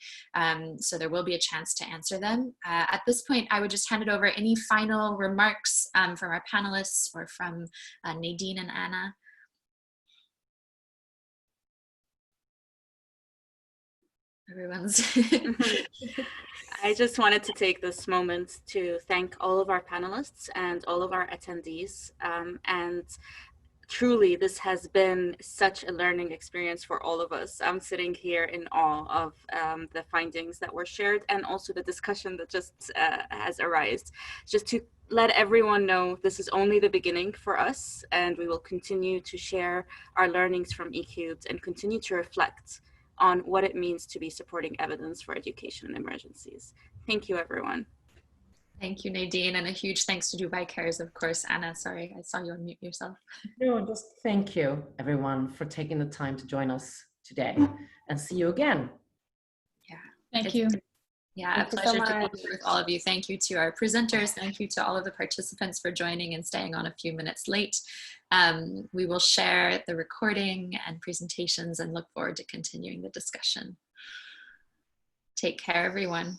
So there will be a chance to answer them. At this point, I would just hand it over. Any final remarks from our panelists or from Nadine and Anna? Everyone's. I just wanted to take this moment to thank all of our panelists and all of our attendees. And truly, this has been such a learning experience for all of us. I'm sitting here in awe of the findings that were shared and also the discussion that just has arisen. Just to let everyone know, this is only the beginning for us, and we will continue to share our learnings from eCubed and continue to reflect on what it means to be supporting evidence for education in emergencies. Thank you, everyone. Thank you, Nadine, and a huge thanks to Dubai Cares, of course. Anna, sorry, I saw you unmute yourself. No, just thank you, everyone, for taking the time to join us today, and see you again. Yeah. Thank you. Yeah, Thank a pleasure to be with all of you. Thank you to our presenters. Thank you to all of the participants for joining and staying on a few minutes late. We will share the recording and presentations and look forward to continuing the discussion. Take care, everyone.